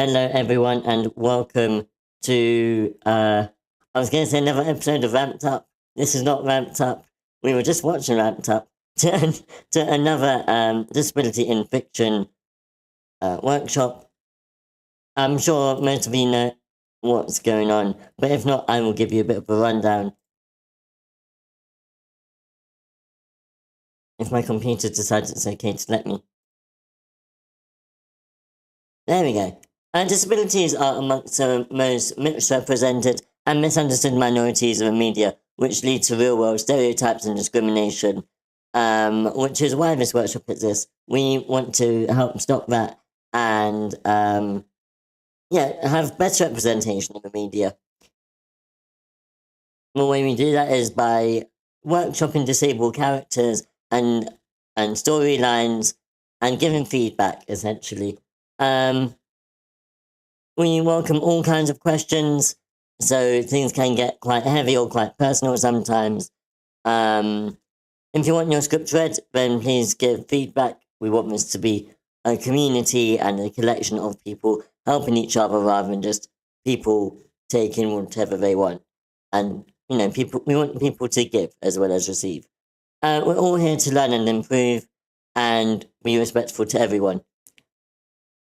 Hello, everyone, and welcome to, I was going to say another episode of Ramped Up. This is not Ramped Up. We were just watching Ramped Up to another disability in fiction workshop. I'm sure most of you know what's going on, but if not, I will give you a bit of a rundown. If my computer decides it's okay to let me. There we go. Disabilities are amongst the most misrepresented and misunderstood minorities of the media, which lead to real-world stereotypes and discrimination, which is why this workshop exists. We want to help stop that and, have better representation in the media. The way we do that is by workshopping disabled characters and storylines and giving feedback, essentially. We welcome all kinds of questions, so things can get quite heavy or quite personal sometimes. If you want your script read, then please give feedback. We want this to be a community and a collection of people helping each other rather than just people taking whatever they want. And, we want people to give as well as receive. We're all here to learn and improve and be respectful to everyone.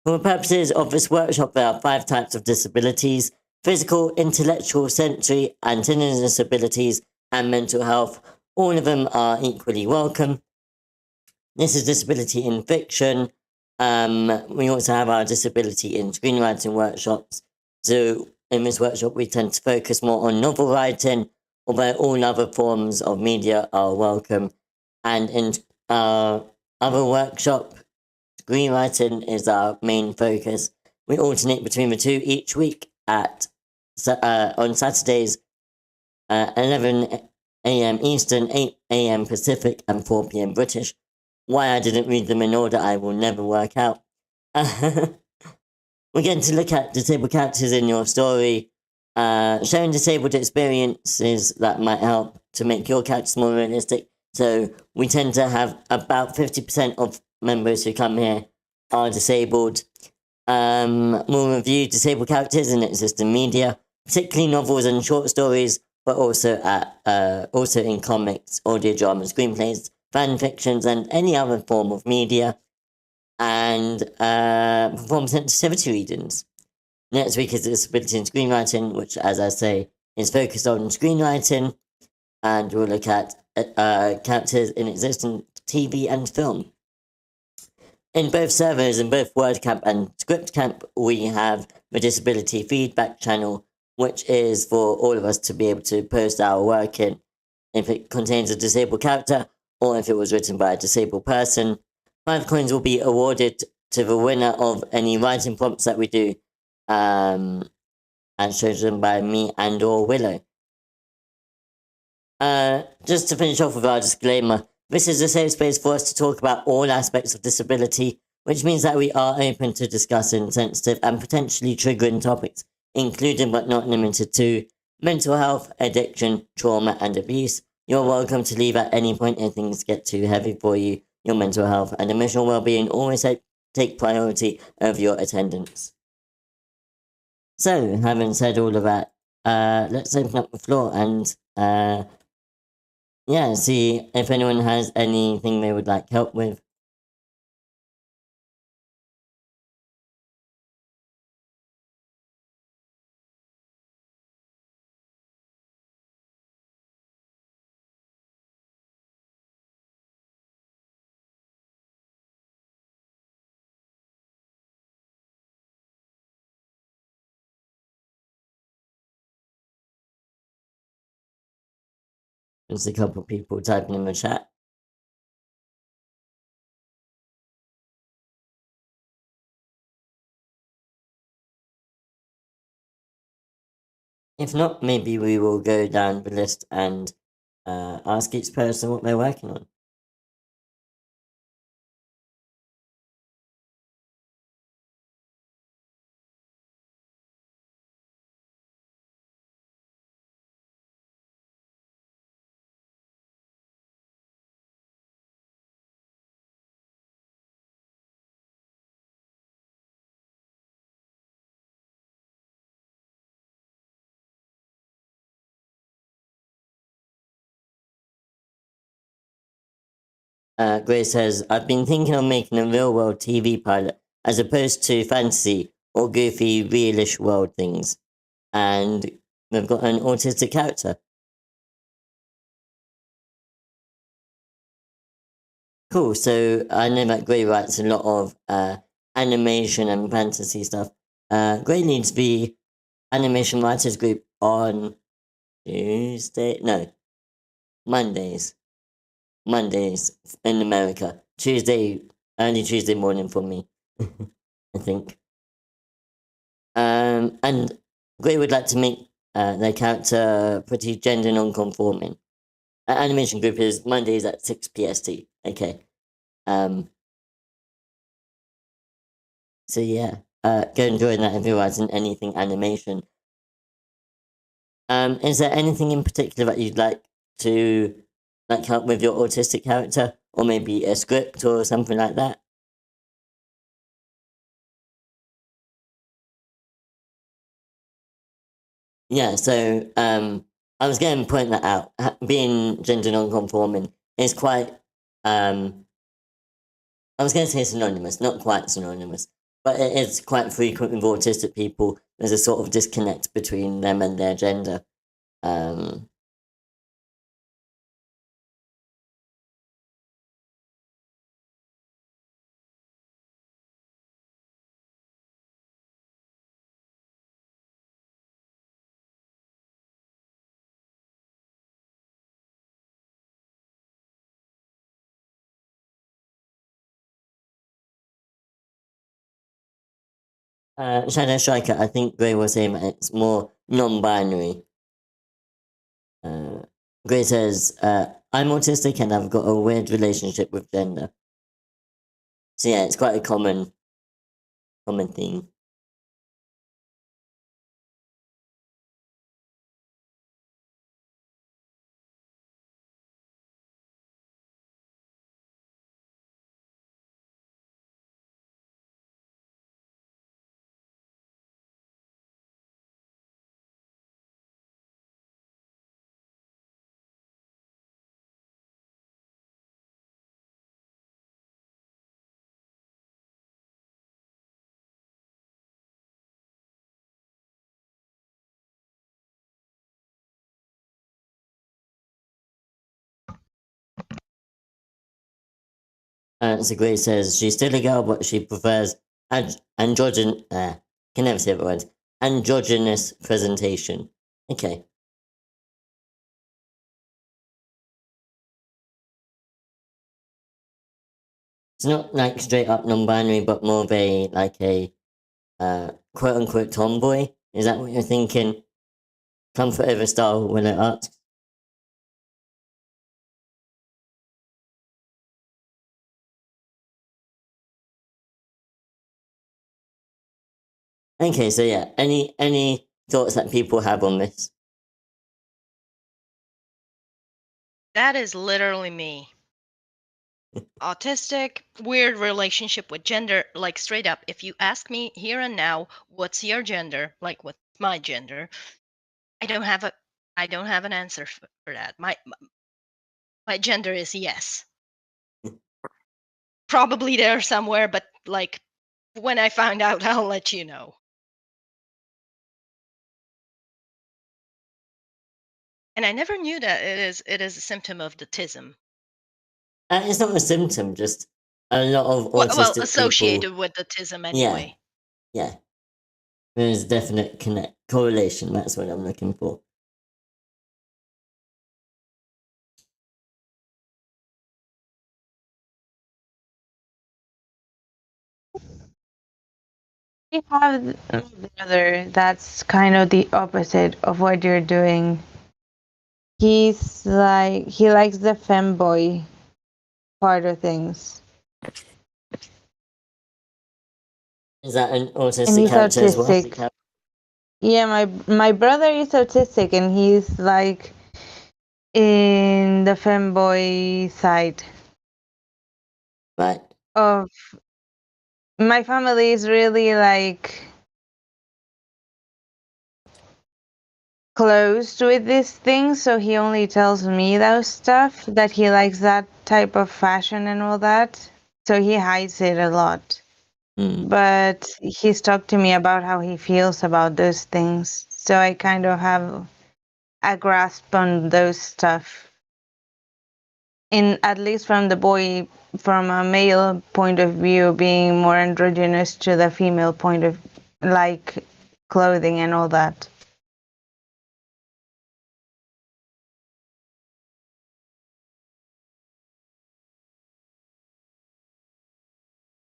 For the purposes of this workshop, there are 5 types of disabilities: physical, intellectual, sensory, and tinnitus disabilities, and mental health. All of them are equally welcome. This is disability in fiction. We also have our disability in screenwriting workshops. So in this workshop, we tend to focus more on novel writing, although all other forms of media are welcome. And in our other workshop, screenwriting is our main focus. We alternate between the two each week on Saturdays, 11 a.m. Eastern, 8 a.m. Pacific, and 4 p.m. British. Why I didn't read them in order, I will never work out. We're going to look at disabled characters in your story, sharing disabled experiences that might help to make your characters more realistic. So we tend to have about 50% of members who come here are disabled. We'll review disabled characters in existing media, particularly novels and short stories, but also in comics, audio dramas, screenplays, fan fictions, and any other form of media, and perform sensitivity readings. Next week is disability in screenwriting, which, as I say, is focused on screenwriting, and we'll look at characters in existing TV and film. In both servers, in both WordCamp and ScriptCamp, we have the disability feedback channel, which is for all of us to be able to post our work in if it contains a disabled character or if it was written by a disabled person. 5 coins will be awarded to the winner of any writing prompts that we do, and chosen by me and or Willow. Just to finish off with our disclaimer, this is a safe space for us to talk about all aspects of disability, which means that we are open to discussing sensitive and potentially triggering topics, including but not limited to mental health, addiction, trauma, and abuse. You're welcome to leave at any point if things get too heavy for you. Your mental health and emotional well-being always take priority over your attendance. So, having said all of that, let's open up the floor and see if anyone has anything they would like help with. There's a couple of people typing in the chat. If not, maybe we will go down the list and ask each person what they're working on. Grace says, I've been thinking of making a real world TV pilot as opposed to fantasy or goofy, realish world things. And we've got an autistic character. Cool. So I know that Gray writes a lot of animation and fantasy stuff. Gray leads the animation writers group on Mondays. Mondays in America. Early Tuesday morning for me, I think. And Gray would like to make their character pretty gender non-conforming. Animation group is Mondays at 6 PST. Okay. So yeah, go and join that if you're writing anything animation. Is there anything in particular that you'd like to help with your autistic character, or maybe a script or something like that? Yeah, so I was going to point that out. Being gender non-conforming is quite I was going to say synonymous, not quite synonymous, but it is quite frequent with autistic people. There's a sort of disconnect between them and their gender. Shadow Striker, I think Gray was saying that it's more non-binary. Gray says, I'm autistic and I've got a weird relationship with gender. So yeah, it's quite a common theme. So Gray says she's still a girl, but she prefers androgynous. Can never say the word. Androgynous presentation. Okay. It's not like straight up non-binary, but more of a quote unquote tomboy. Is that what you're thinking? Comfort over style when I ask. Okay, so yeah, any thoughts that people have on this? That is literally me. Autistic, weird relationship with gender, like straight up. If you ask me here and now, what's your gender? Like, what's my gender? I don't have an answer for that. My gender is yes. Probably there somewhere, but like when I find out, I'll let you know. And I never knew that it is a symptom of autism. It's not a symptom, just a lot of Well, autistic associated people. with autism anyway. Yeah. There's definite correlation. That's what I'm looking for. We have a brother that's kind of the opposite of what you're doing. He likes the femboy part of things. Is that an And autistic he's character as well? autistic. Yeah, my brother is autistic and he's like in the femboy side. Right. Of my family is really like closed with these things, so he only tells me those stuff that he likes that type of fashion and all that, so he hides it a lot. But he's talked to me about how he feels about those things, so I kind of have a grasp on those stuff. In at least from from a male point of view, being more androgynous to the female point of like clothing and all that.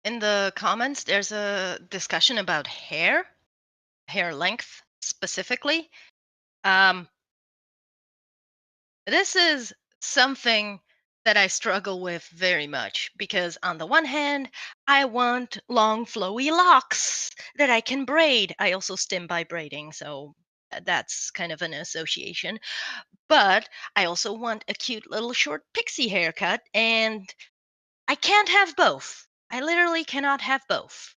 In the comments, there's a discussion about hair length specifically. This is something that I struggle with very much because, on the one hand, I want long, flowy locks that I can braid. I also stim by braiding, so that's kind of an association. But I also want a cute little short pixie haircut, and I can't have both. I literally cannot have both.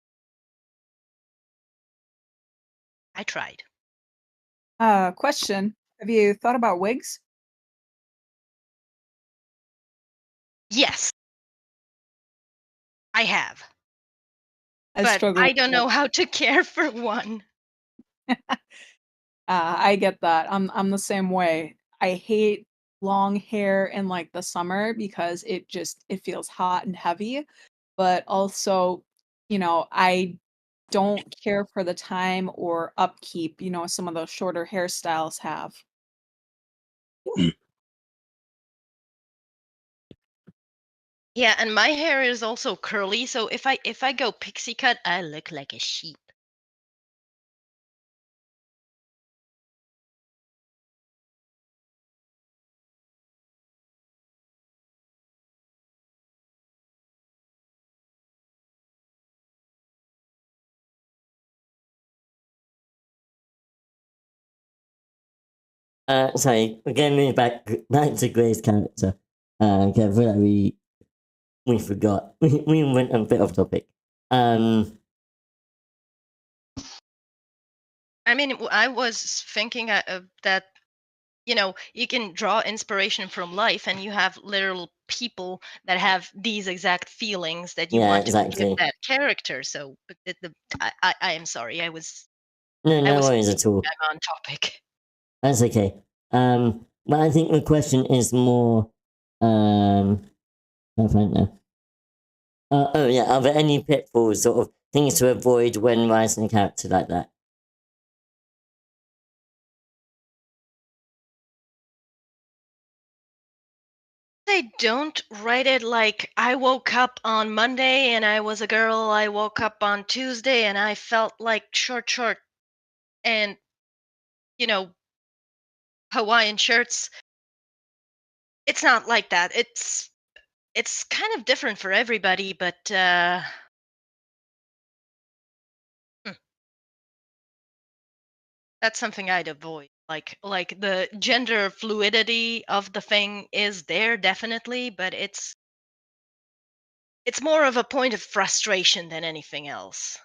I tried. Question. Have you thought about wigs? Yes, I have. But struggle I with don't that. know how to care for one. I get that. I'm the same way. I hate long hair in like the summer because it feels hot and heavy, but also, I don't care for the time or upkeep, some of those shorter hairstyles have. Yeah, and my hair is also curly, so if I go pixie cut, I look like a sheep. Sorry, we're going to move back to Gray's character. I feel like we forgot. We went a bit off topic. I mean, I was thinking that you can draw inspiration from life, and you have literal people that have these exact feelings that you Yeah, want to exactly. give that character. So, I am sorry, I was No worries at all. I'm on topic. That's okay. But I think the question is more, I don't know. Oh yeah, are there any pitfalls, sort of things to avoid when writing a character like that? They don't write it like I woke up on Monday and I was a girl. I woke up on Tuesday and I felt like short, and Hawaiian shirts. It's not like that. It's kind of different for everybody, but that's something I'd avoid. Like the gender fluidity of the thing is there definitely, but it's more of a point of frustration than anything else.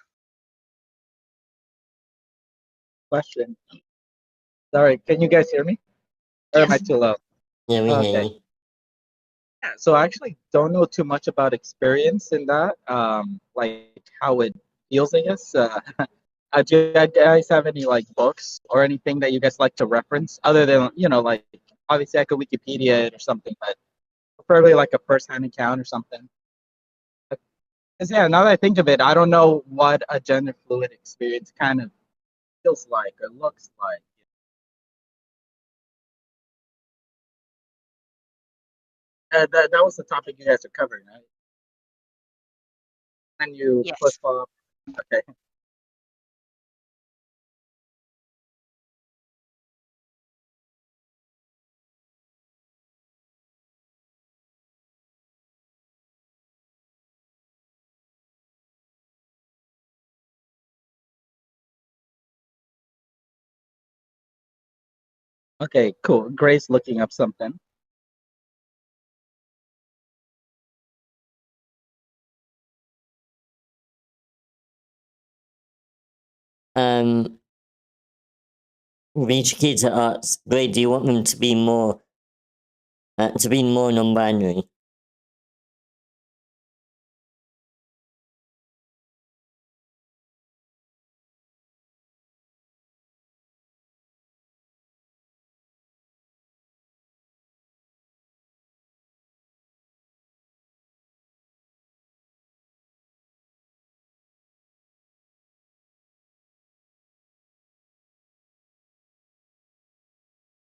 Question. Sorry, can you guys hear me? Or am I Yes. too low? Yeah, we hear Okay. you. Yeah, so I actually don't know too much about experience in that, like how it feels, I guess. Do you guys have any like books or anything that you guys like to reference other than, like obviously I could Wikipedia it or something, but preferably like a first-hand account or something. Because yeah, now that I think of it, I don't know what a gender fluid experience kind of feels like or looks like. That was the topic you guys are covering, right? And you Yes. flip flop. Okay. Okay, cool. Grace looking up something. Be tricky to ask, Gray, do you want them to be more non-binary?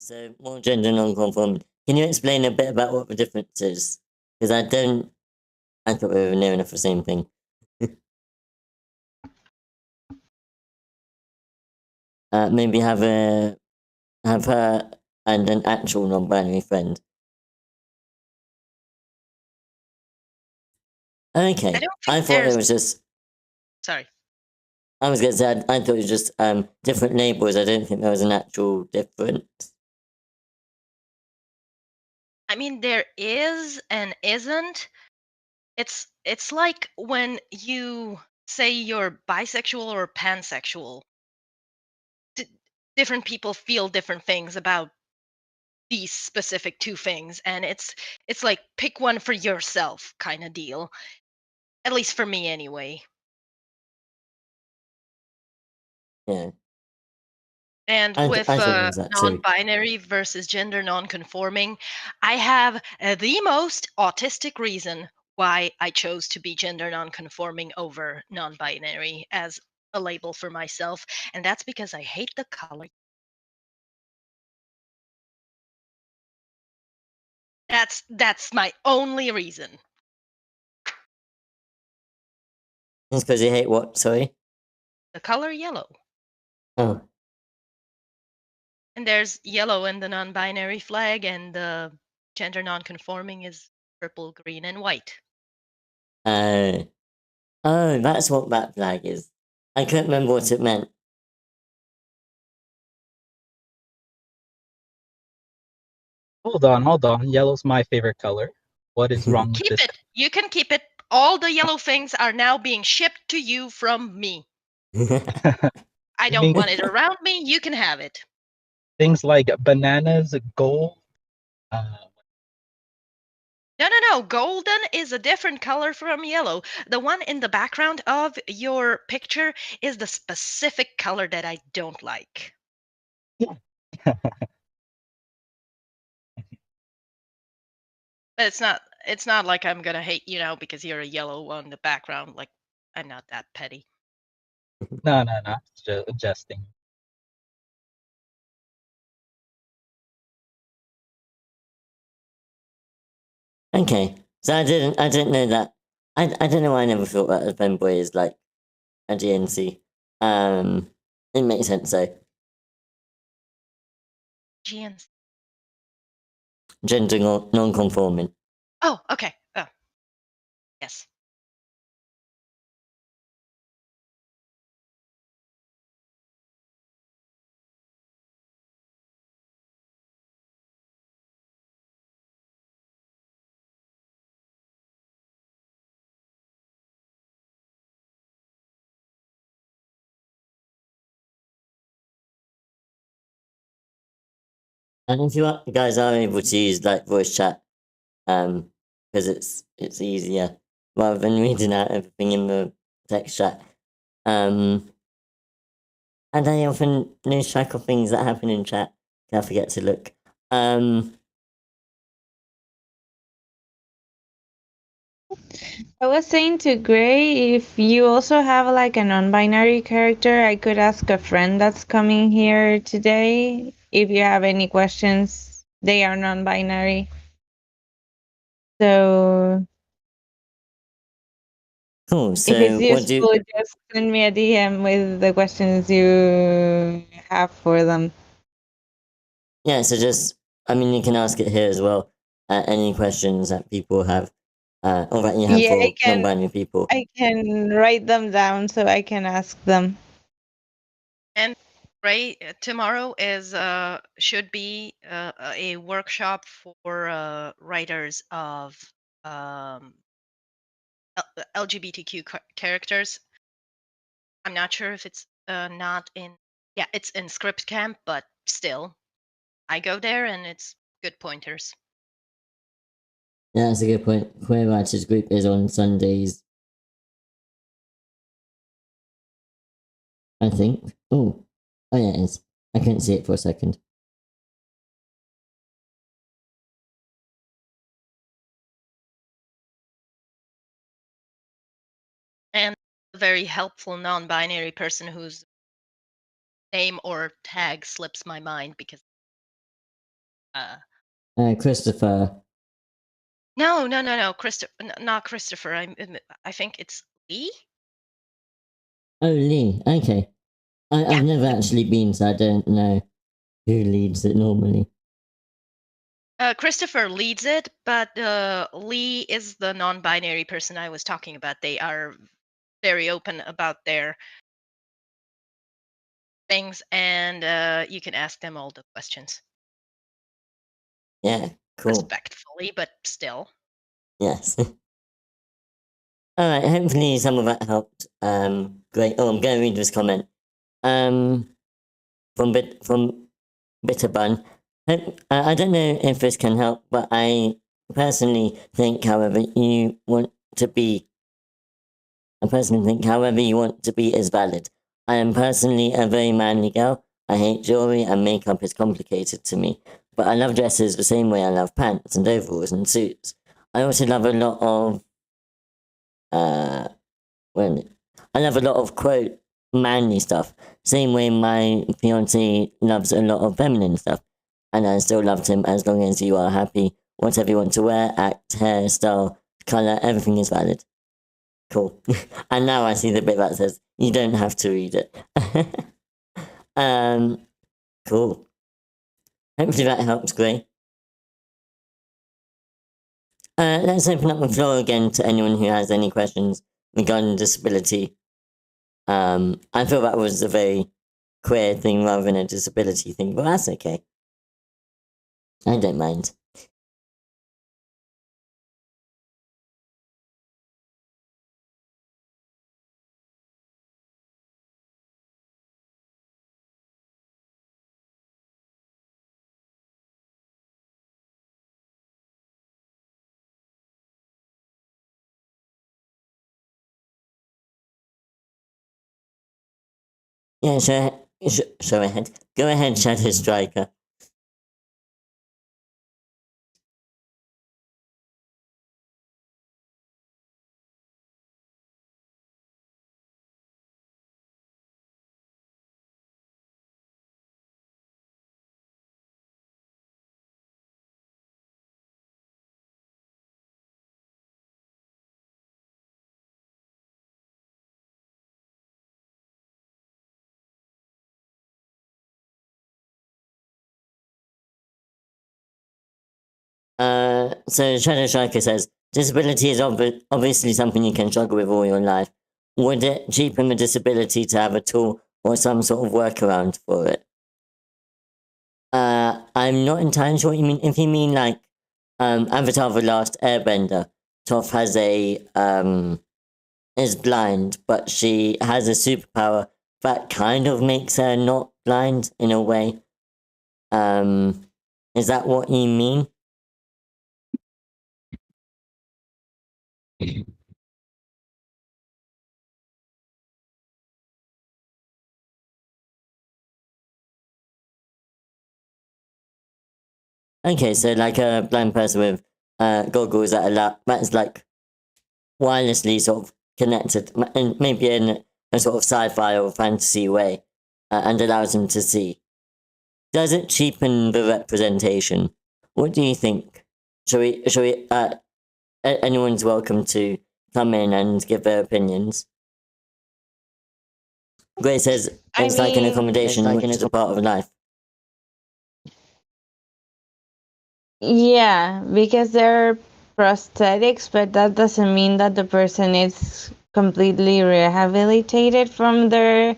So more gender non-conforming. Can you explain a bit about what the difference is? Because I thought we were near enough the same thing. Maybe have her and an actual non-binary friend. Okay, I don't I think thought it there's. was just. Sorry. I was going to say I thought it was just different labels. I didn't think there was an actual difference. I mean, there is and isn't. It's like when you say you're bisexual or pansexual. Different people feel different things about these specific two things, and it's like pick one for yourself kind of deal. At least for me, anyway. Yeah. And I with thought it was that too. non-binary versus gender non-conforming, I have the most autistic reason why I chose to be gender non-conforming over non-binary as a label for myself, and that's because I hate the color. That's my only reason. It's because you hate what? Sorry. The color yellow. Oh. And there's yellow in the non-binary flag, and the gender non-conforming is purple, green, and white. Oh, that's what that flag is. I couldn't remember what it meant. Hold on. Yellow's my favorite color. What is wrong with Keep this? it. You can keep it. All the yellow things are now being shipped to you from me. I don't want it around me. You can have it. Things like bananas, gold. No. Golden is a different color from yellow. The one in the background of your picture is the specific color that I don't like. But it's not like I'm gonna hate you now because you're a yellow on the background. Like, I'm not that petty. No. It's just adjusting. Okay, so I didn't know that. I don't know why I never thought that a femboy is like a GNC. It makes sense though. GNC. Gender non-conforming. Oh, okay. Oh, yes. And if you guys are able to use like voice chat, because it's easier rather than reading out everything in the text chat. And I often lose track of things that happen in chat. I forget to look. I was saying to Gray, if you also have like a non-binary character, I could ask a friend that's coming here today. If you have any questions, they are non-binary. So Cool. So if it's what do you? useful, just send me a DM with the questions you have for them. Yeah. So just, I mean, you can ask it here as well. Any questions that people have, or that you have Yeah, for non-binary people. I can write them down so I can ask them. And right, tomorrow is should be a workshop for writers of LGBTQ characters. I'm not sure if it's not in. Yeah, it's in Script Camp, but still, I go there and it's good pointers. Yeah, that's a good point. Queer Writers Group is on Sundays, I think. Oh yeah, it is. I couldn't see it for a second. And a very helpful non-binary person whose name or tag slips my mind because Christopher. No. Not Christopher. I think it's Lee. Oh, Lee. Okay. I've never actually been, so I don't know who leads it normally. Christopher leads it, but Lee is the non-binary person I was talking about. They are very open about their things, and you can ask them all the questions. Yeah, cool. Respectfully, but still. Yes. All right. Hopefully, some of that helped. Great. Oh, I'm going to read this comment. From Bitterbun. I don't know if this can help, but I personally think, however you want to be is valid. I am personally a very manly girl. I hate jewelry and makeup is complicated to me. But I love dresses the same way I love pants and overalls and suits. I also love a lot of quote manly stuff. Same way my fiance loves a lot of feminine stuff. And I still loved him as long as you are happy. Whatever you want to wear, act, hairstyle, colour, everything is valid. Cool. And now I see the bit that says you don't have to read it. Cool. Hopefully that helps, Gray. Let's open up the floor again to anyone who has any questions regarding disability. I feel that was a very queer thing rather than a disability thing, but that's okay. I don't mind. Yeah, show ahead. Go ahead, Shadow Striker. So Shadow Striker says, disability is obviously something you can struggle with all your life. Would it cheapen the disability to have a tool or some sort of workaround for it? I'm not entirely sure what you mean. If you mean like Avatar The Last Airbender, Toph has is blind, but she has a superpower that kind of makes her not blind in a way. Is that what you mean? Okay, so like a blind person with goggles that's like wirelessly sort of connected, and maybe in a sort of sci-fi or fantasy way, and allows them to see. Does it cheapen the representation? What do you think? Shall we, anyone's welcome to come in and give their opinions. Grace says it's like an accommodation, which is a part of life. Yeah, because they're prosthetics, but that doesn't mean that the person is completely rehabilitated from their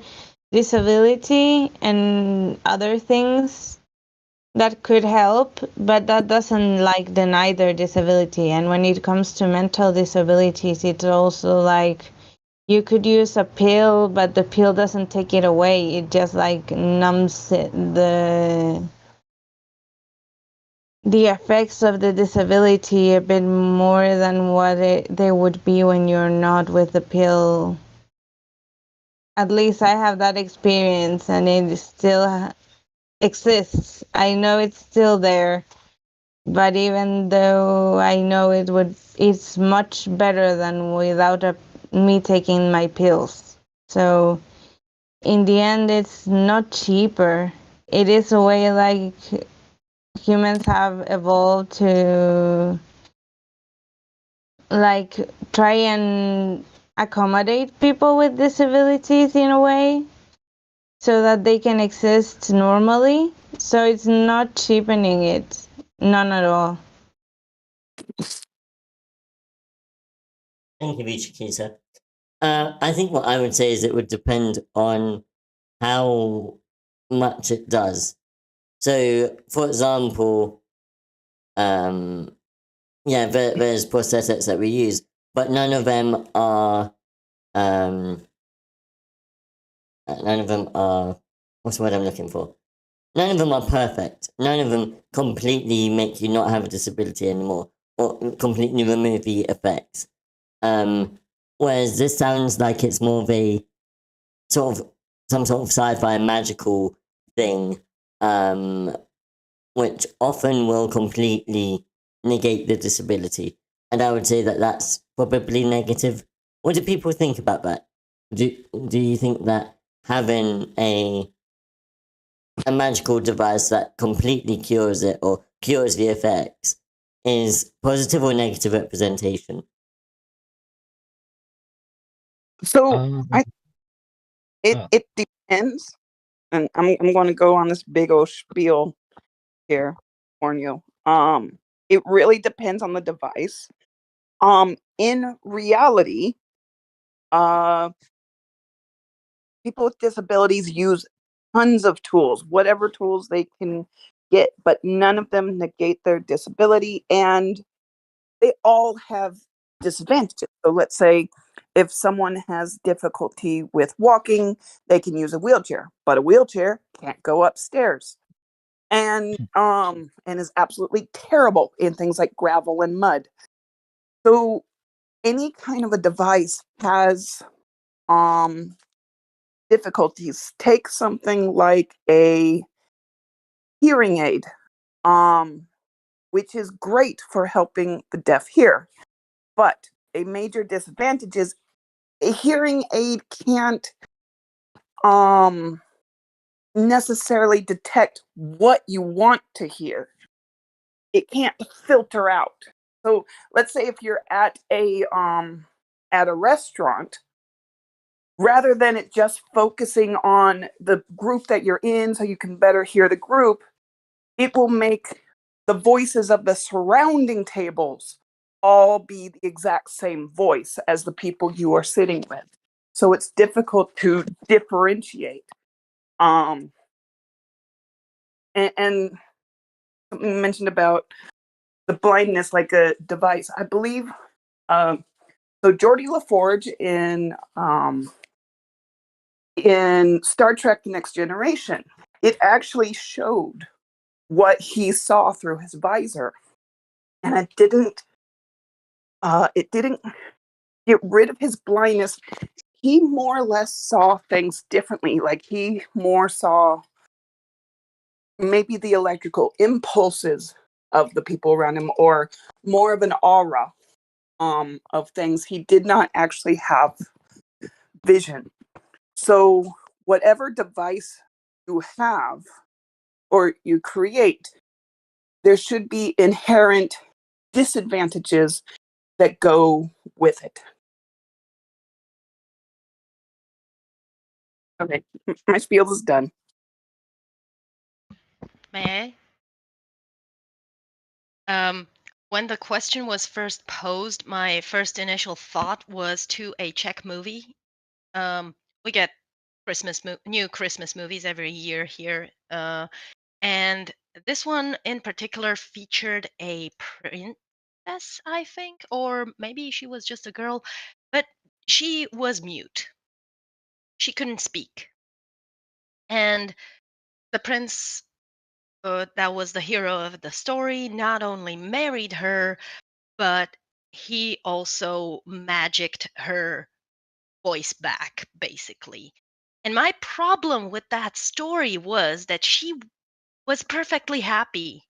disability and other things that could help, but that doesn't like deny their disability. And when it comes to mental disabilities, it's also like you could use a pill, but the pill doesn't take it away. It just like numbs the effects of the disability a bit more than what they would be when you're not with the pill. At least I have that experience, and it still exists. I know it's still there, but even though I know it's much better than without me taking my pills. So in the end, it's not cheaper. It is a way like humans have evolved to like try and accommodate people with disabilities in a way so that they can exist normally. So it's not cheapening it, none at all. Thank you, Vichikisa. I think what I would say is it would depend on how much it does. So, for example, there's prosthetics that we use, but none of them are, what's the word I'm looking for? None of them are perfect. None of them completely make you not have a disability anymore, or completely remove the effects. Whereas this sounds like it's more of a some sort of sci-fi magical thing, which often will completely negate the disability. And I would say that that's probably negative. What do people think about that? Do you think that having a magical device that completely cures it or cures the effects is positive or negative representation? So it depends, and I'm going to go on this big old spiel here, warn you. It really depends on the device. In reality, people with disabilities use tons of tools, whatever tools they can get, but none of them negate their disability, and they all have disadvantages. So let's say if someone has difficulty with walking, they can use a wheelchair, but a wheelchair can't go upstairs. And is absolutely terrible in things like gravel and mud. So any kind of a device has difficulties. Take something like a hearing aid, which is great for helping the deaf hear. But a major disadvantage is a hearing aid can't necessarily detect what you want to hear. It can't filter out. So let's say if you're at a restaurant, rather than it just focusing on the group that you're in so you can better hear the group, it will make the voices of the surrounding tables all be the exact same voice as the people you are sitting with. So it's difficult to differentiate. And something you mentioned about the blindness, like a device. I believe so. Geordie LaForge in Star Trek: The Next Generation, it actually showed what he saw through his visor, and it didn't get rid of his blindness. He more or less saw things differently. Like he more saw maybe the electrical impulses of the people around him, or more of an aura of things. He did not actually have vision. So whatever device you have or you create, there should be inherent disadvantages that go with it. Okay, my spiel is done. May I? When the question was first posed, my first initial thought was to a Czech movie. We get new Christmas movies every year here, and this one in particular featured a princess, I think, or maybe she was just a girl, but she was mute. She couldn't speak, and the prince, that was the hero of the story, not only married her, but he also magicked her voice back, basically. And my problem with that story was that she was perfectly happy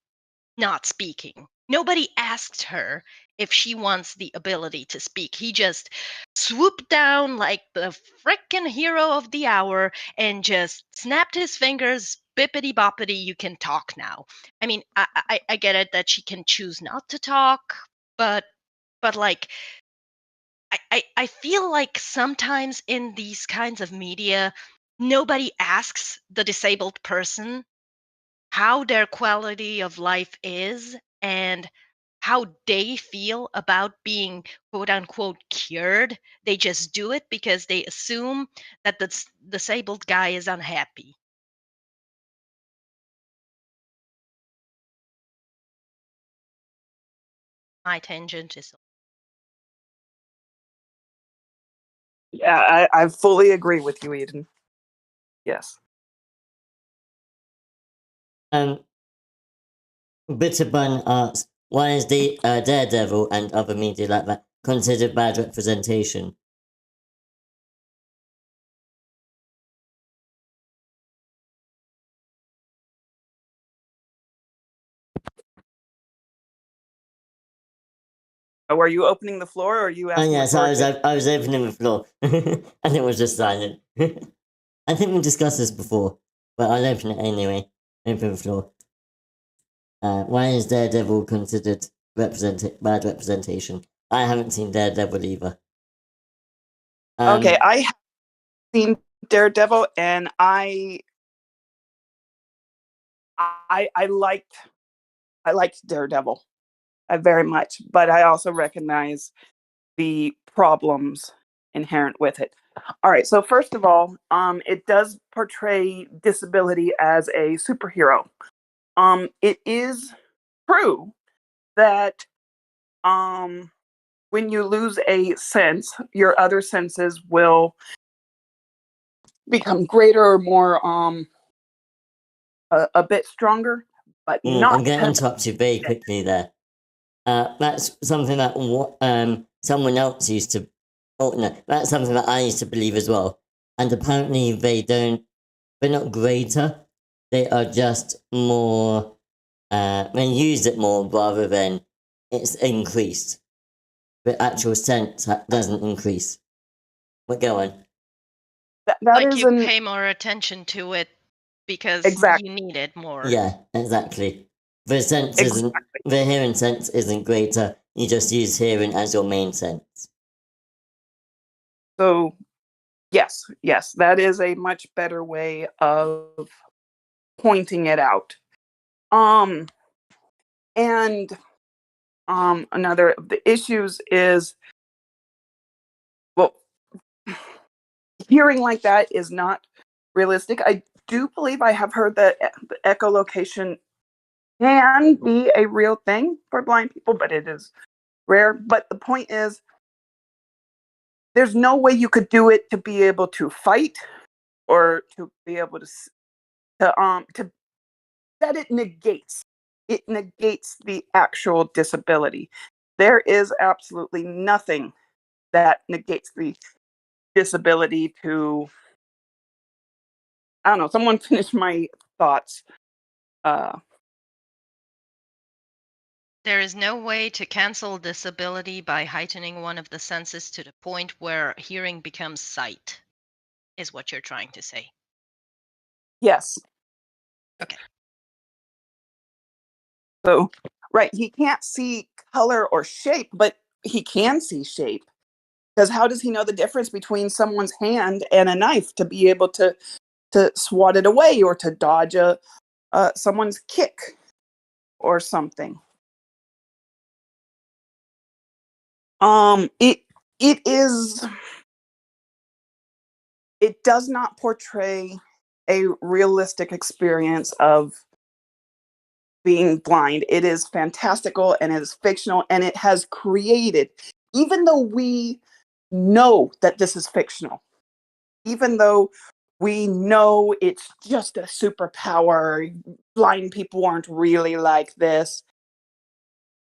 not speaking. Nobody asked her if she wants the ability to speak. He just swooped down like the frickin' hero of the hour and just snapped his fingers, bippity boppity, you can talk now. I mean, I get it that she can choose not to talk, but like, I feel like sometimes in these kinds of media, nobody asks the disabled person how their quality of life is and how they feel about being quote unquote cured. They just do it because they assume that the disabled guy is unhappy. My tangent is Yeah, I fully agree with you, Eden. Yes. Bitterbun asks, why is the Daredevil and other media like that considered bad representation? Oh, are you opening the floor, or are you Oh asking? yes, I was opening the floor, and it was just silent. I think we discussed this before, but I'll open it anyway. Open the floor. Why is Daredevil considered bad representation? I haven't seen Daredevil either. Okay, I have seen Daredevil, and I liked Daredevil very much, but I also recognize the problems inherent with it. All right, so first of all, it does portray disability as a superhero. It is true that when you lose a sense, your other senses will become greater or more a bit stronger, but not. I'm going to interrupt you very quickly there. That's something that someone else used to. Oh no, that's something that I used to believe as well. And apparently they're not greater. They are just more. They use it more rather than it's increased. The actual sense doesn't increase. But go on. That like is you pay more attention to it because Exactly. you need it more. Yeah, exactly. The sense isn't. The hearing sense isn't greater. You just use hearing as your main sense. So, yes, that is a much better way of pointing it out. And another of the issues is, well, hearing like that is not realistic. I do believe I have heard that the echolocation can be a real thing for blind people, but it is rare. But the point is, there's no way you could do it to be able to fight or to be able to that it negates the actual disability. There is absolutely nothing that negates the disability to, I don't know, someone finish my thoughts. There is no way to cancel disability by heightening one of the senses to the point where hearing becomes sight, is what you're trying to say. Yes. Okay. So, right, he can't see color or shape, but he can see shape. Because how does he know the difference between someone's hand and a knife to be able to swat it away or to dodge someone's kick or something? It does not portray a realistic experience of being blind. It is fantastical and it is fictional, and it has created, even though we know that this is fictional, even though we know it's just a superpower, blind people aren't really like this,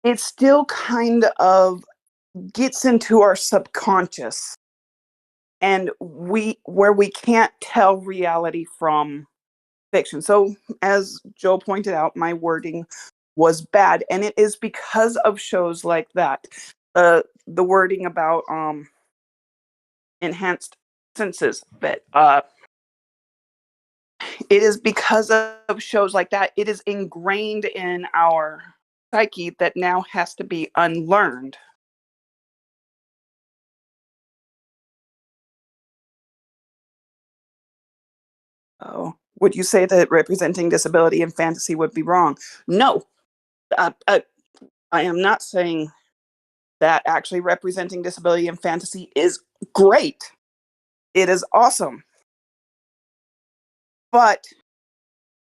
it still kind of gets into our subconscious, and where we can't tell reality from fiction. So, as Joe pointed out, my wording was bad, and it is because of shows like that. The wording about enhanced senses that It is because of shows like that. It is ingrained in our psyche that now has to be unlearned. Oh, would you say that representing disability in fantasy would be wrong? No, I am not saying that actually representing disability in fantasy is great. It is awesome. But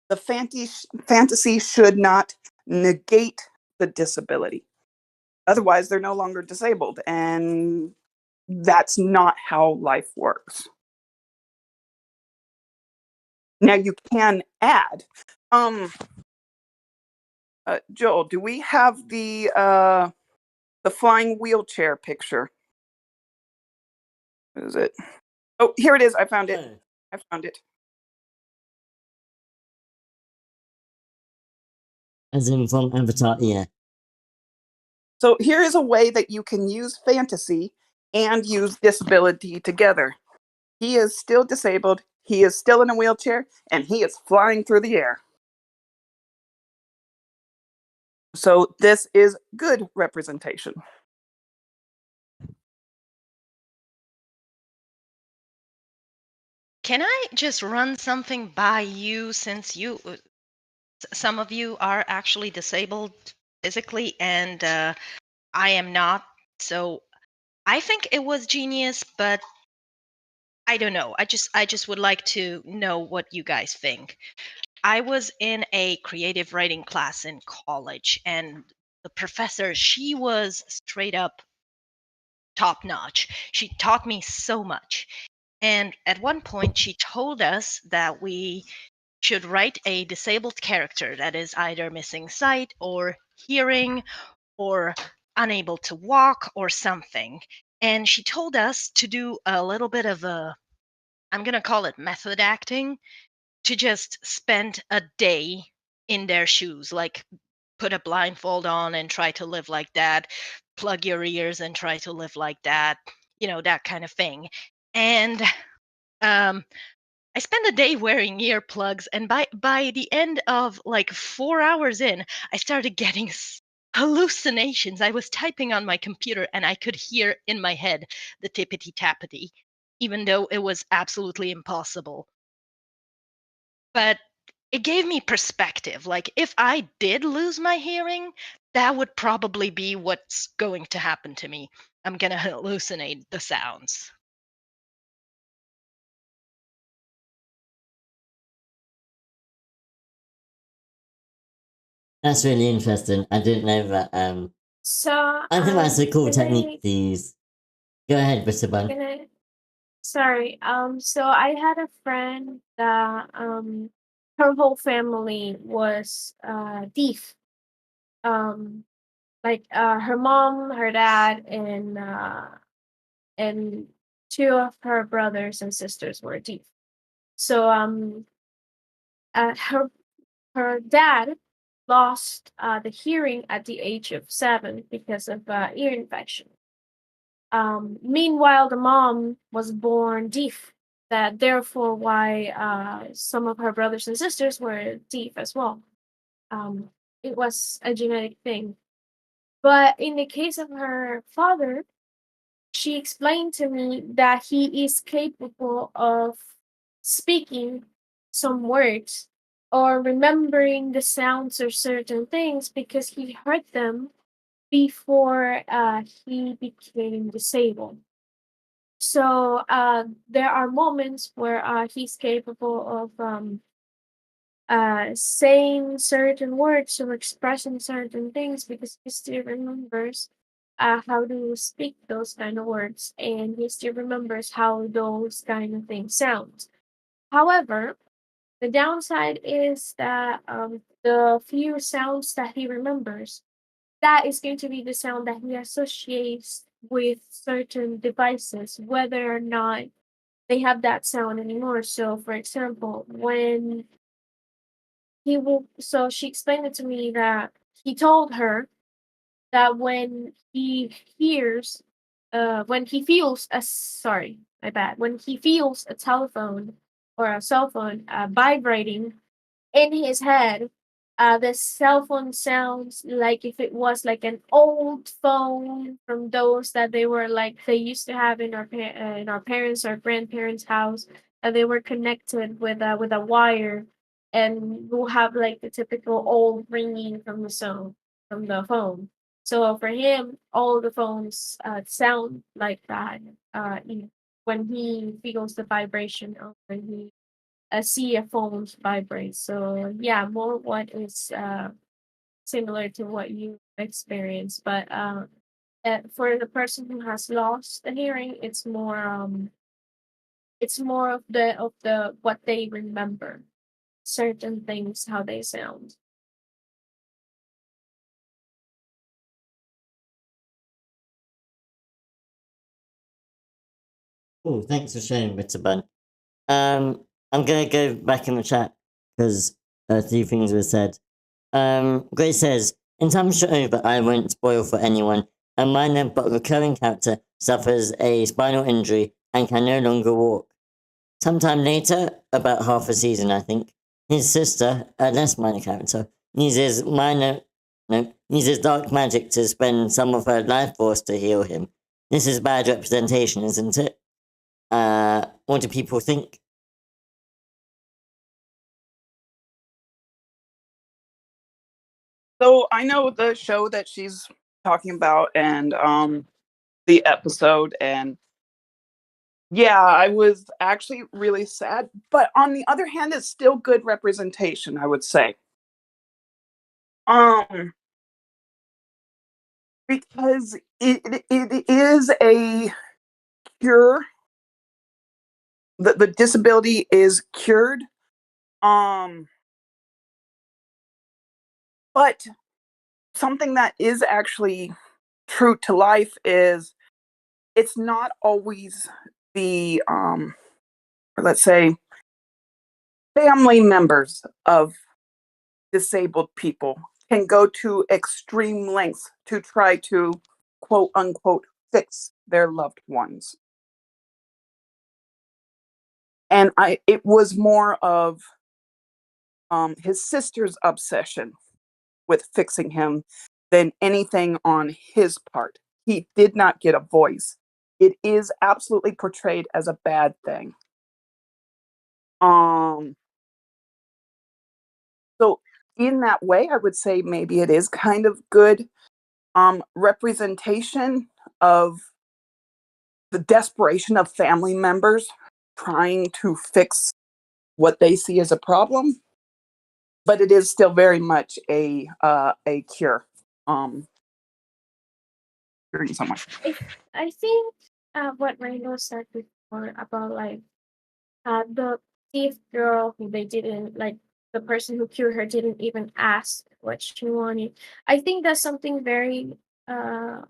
the fantasy should not negate the disability. Otherwise, they're no longer disabled. And that's not how life works. Now you can add. Joel, do we have the flying wheelchair picture? What is it? Oh, here it is. I found it. I found it. As in from Avatar, yeah. So here is a way that you can use fantasy and use disability together. He is still disabled, he is still in a wheelchair, and he is flying through the air. So this is good representation. Can I just run something by you, since some of you are actually disabled physically and I am not? So I think it was genius, but I don't know. I just would like to know what you guys think. I was in a creative writing class in college, and the professor, she was straight up top notch. She taught me so much. And at one point, she told us that we should write a disabled character that is either missing sight or hearing or unable to walk or something. And she told us to do a little bit of I'm going to call it method acting, to just spend a day in their shoes, like put a blindfold on and try to live like that, plug your ears and try to live like that, that kind of thing. And I spent a day wearing earplugs, and by the end of like 4 hours in, I started getting hallucinations. I was typing on my computer and I could hear in my head the tippity tappity, even though it was absolutely impossible. But it gave me perspective. Like, if I did lose my hearing, that would probably be what's going to happen to me. I'm gonna hallucinate the sounds. That's really interesting. I didn't know that. So I think that's a cool can technique to use. Go ahead, Mr. Bun. can I sorry. So I had a friend that her whole family was deaf. Like her mom, her dad, and two of her brothers and sisters were deaf. So her dad lost the hearing at the age of 7 because of ear infection. Meanwhile, the mom was born deaf. That therefore why some of her brothers and sisters were deaf as well. It was a genetic thing. But in the case of her father, she explained to me that he is capable of speaking some words or remembering the sounds of certain things because he heard them before he became disabled. So there are moments where he's capable of saying certain words or expressing certain things because he still remembers how to speak those kind of words, and he still remembers how those kind of things sound. However, the downside is that the few sounds that he remembers, that is going to be the sound that he associates with certain devices, whether or not they have that sound anymore. So, for example, when she explained it to me that he told her that when he hears, when he feels a telephone or a cell phone vibrating in his head. The cell phone sounds like if it was like an old phone from those that they were like they used to have in our parents or grandparents' house. They were connected with a wire, and we'll have like the typical old ringing from the phone. So for him, all the phones sound like that when he feels the vibration or when he see a phone vibrate. So yeah, more what is similar to what you experience, but for the person who has lost the hearing, it's more of the what they remember, certain things how they sound. Oh, thanks for sharing, Ritterban. I'm gonna go back in the chat because a few things were said. Grace says, in some show that I won't spoil for anyone, a minor but recurring character suffers a spinal injury and can no longer walk. Sometime later, about half a season, I think, his sister, a less minor character, uses dark magic to spend some of her life force to heal him. This is bad representation, isn't it? What do people think? So I know the show that she's talking about and the episode, and yeah, I was actually really sad, but on the other hand, it's still good representation, I would say. Because it is a cure. The disability is cured. But something that is actually true to life is it's not always the let's say family members of disabled people can go to extreme lengths to try to quote unquote fix their loved ones. And it was more of his sister's obsession with fixing him than anything on his part. He did not get a voice. It is absolutely portrayed as a bad thing. So in that way, I would say maybe it is kind of good representation of the desperation of family members trying to fix what they see as a problem, but it is still very much a cure. Curing someone. I think what Rainbow said before about like the thief girl who they didn't like the person who cured her didn't even ask what she wanted. I think that's something very uh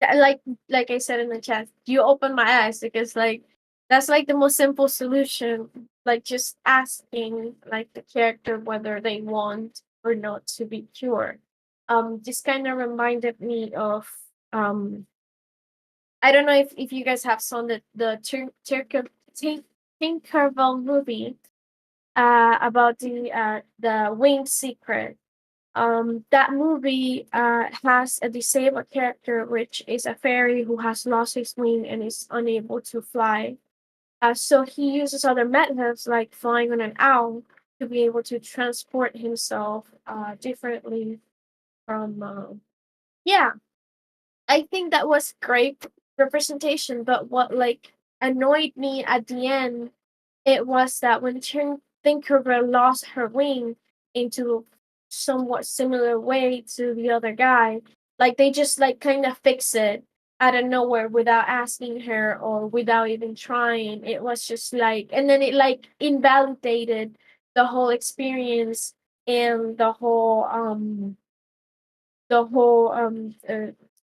like I said in the chat, you open my eyes because like that's like the most simple solution. Like just asking like the character whether they want or not to be cured. This kind of reminded me of um I don't know if you guys have seen Tinkerbell movie about the winged secret. That movie has a disabled character, which is a fairy who has lost his wing and is unable to fly. So he uses other methods like flying on an owl to be able to transport himself differently from. Yeah, I think that was great representation. But what like annoyed me at the end, it was that when Tinkerbell lost her wing into somewhat similar way to the other guy, like they just like kind of fix it out of nowhere without asking her or without even trying. It was just like, and then it like invalidated the whole experience and the whole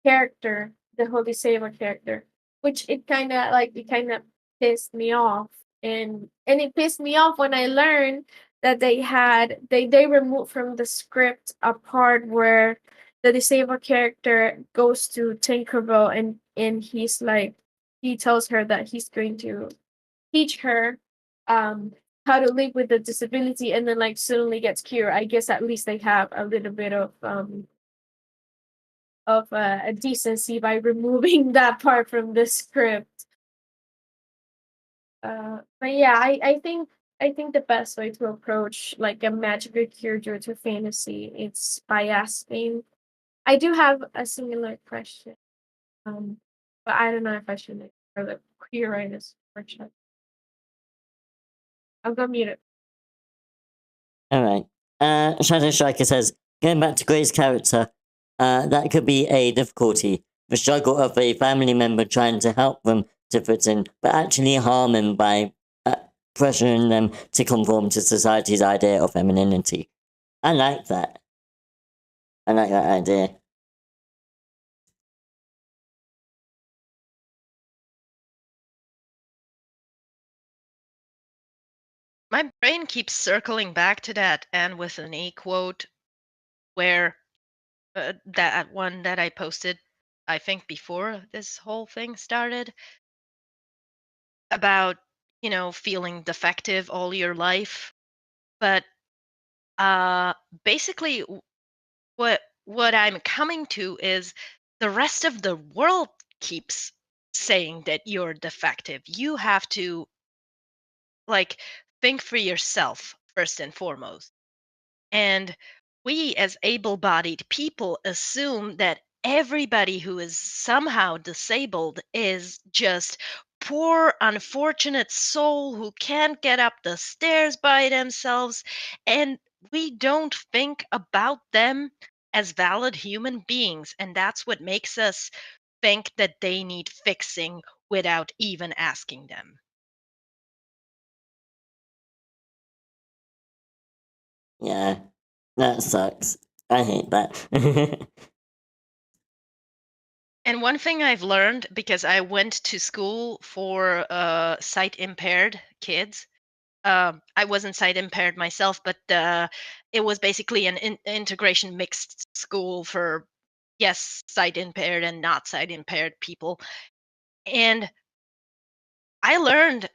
character, the whole disabled character, which it kind of pissed me off, and it pissed me off when I learned that they removed from the script a part where the disabled character goes to Tinkerbell and he's like he tells her that he's going to teach her how to live with the disability, and then like suddenly gets cured. I guess at least they have a little bit of a decency by removing that part from the script. But yeah, I think the best way to approach like a magical cure to fantasy, it's by asking. I do have a similar question, but I don't know if I should make for the queer writers workshop. I'll go mute it. All right. Shadow Striker says, going back to Gray's character, that could be a difficulty. The struggle of a family member trying to help them to fit in, but actually harm them by pressuring them to conform to society's idea of femininity. I like that. I like that idea. My brain keeps circling back to that and with an E quote where that one that I posted, I think before this whole thing started, about, feeling defective all your life. But basically what I'm coming to is the rest of the world keeps saying that you're defective. You have to like think for yourself first and foremost. And we as able-bodied people assume that everybody who is somehow disabled is just poor unfortunate soul who can't get up the stairs by themselves, and we don't think about them as valid human beings, and that's what makes us think that they need fixing without even asking them. Yeah, that sucks. I hate that. And one thing I've learned, because I went to school for sight impaired kids, I wasn't sight impaired myself, but it was basically an integration mixed school for, yes, sight impaired and not sight impaired people. And I learned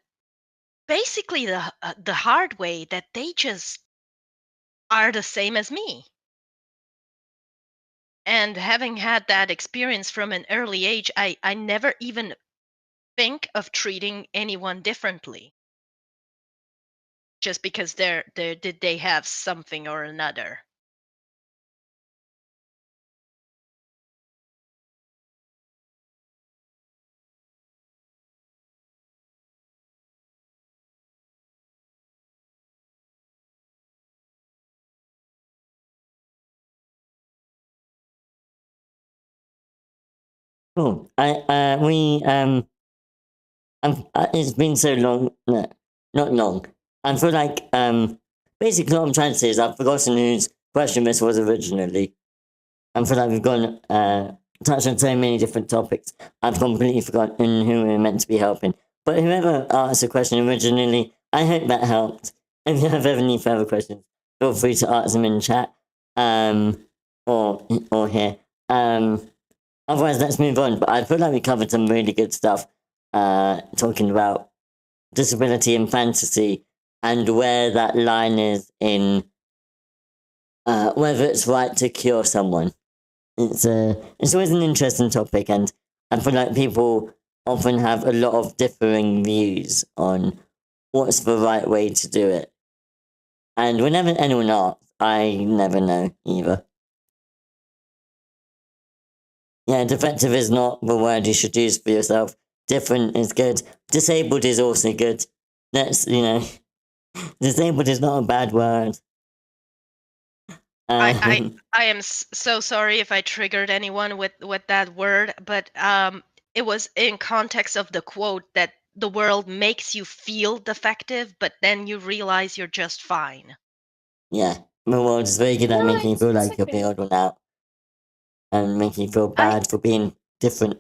basically the hard way that they just are the same as me. And having had that experience from an early age, I never even think of treating anyone differently just because they have something or another. Cool. It's been so long. No, not long. I feel like basically what I'm trying to say is I've forgotten whose question this was originally. I feel like we've gone touched on so many different topics. I've completely forgotten who we're meant to be helping. But whoever asked the question originally, I hope that helped. If you have any further questions, feel free to ask them in chat, or here. Otherwise, let's move on. But I feel like we covered some really good stuff, talking about disability and fantasy and where that line is in whether it's right to cure someone. It's always an interesting topic, and I feel like people often have a lot of differing views on what's the right way to do it. And whenever anyone asks, I never know either. Yeah, defective is not the word you should use for yourself. Different is good. Disabled is also good. That's, disabled is not a bad word. I am so sorry if I triggered anyone with that word, but it was in context of the quote that the world makes you feel defective, but then you realize you're just fine. Yeah, the world is very good at No, making you feel it's like you're okay. being odd one out and making you feel bad for being different.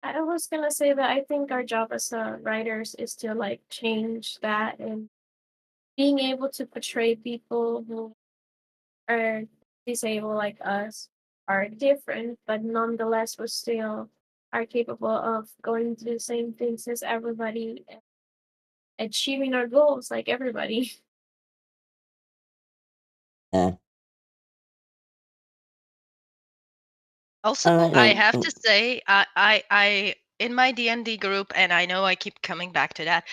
I was gonna say that I think our job as writers is to like change that, and being able to portray people who are disabled like us are different, but nonetheless we're still are capable of going through the same things as everybody and achieving our goals like everybody. Yeah. Also, All right I then. have to say, I in my D&D group, and I know I keep coming back to that.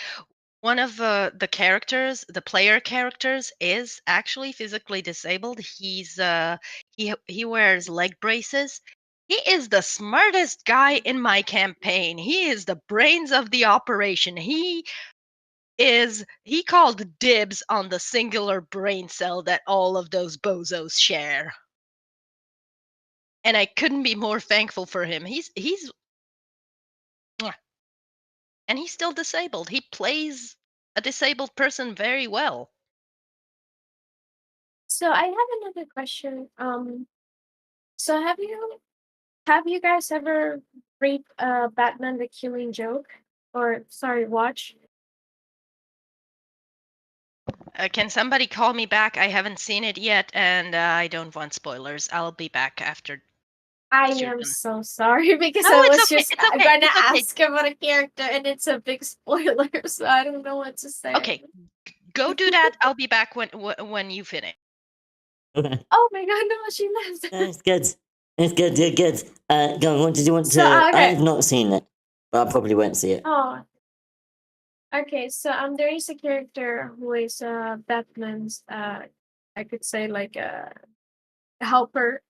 One of the characters, the player characters, is actually physically disabled. He wears leg braces. He is the smartest guy in my campaign. He is the brains of the operation. He called dibs on the singular brain cell that all of those bozos share. And I couldn't be more thankful for him. Mwah. And he's still disabled. He plays a disabled person very well. So I have another question. So have you guys ever read Batman the Killing Joke? Or sorry, watch? Can somebody call me back? I haven't seen it yet, and I don't want spoilers. I'll be back after. I you're am done. so sorry because No, I it's was okay. just It's okay. gonna It's okay. ask about a character and it's a big spoiler, so I don't know what to say. Okay, go do that. I'll be back when you finish. Oh my god, no, she left. It's good. It's good. You're good. Go on. What did you want So, to? okay. I've not seen it, but I probably won't see it. Oh, okay. So there is a character who is Batman's I could say like a helper,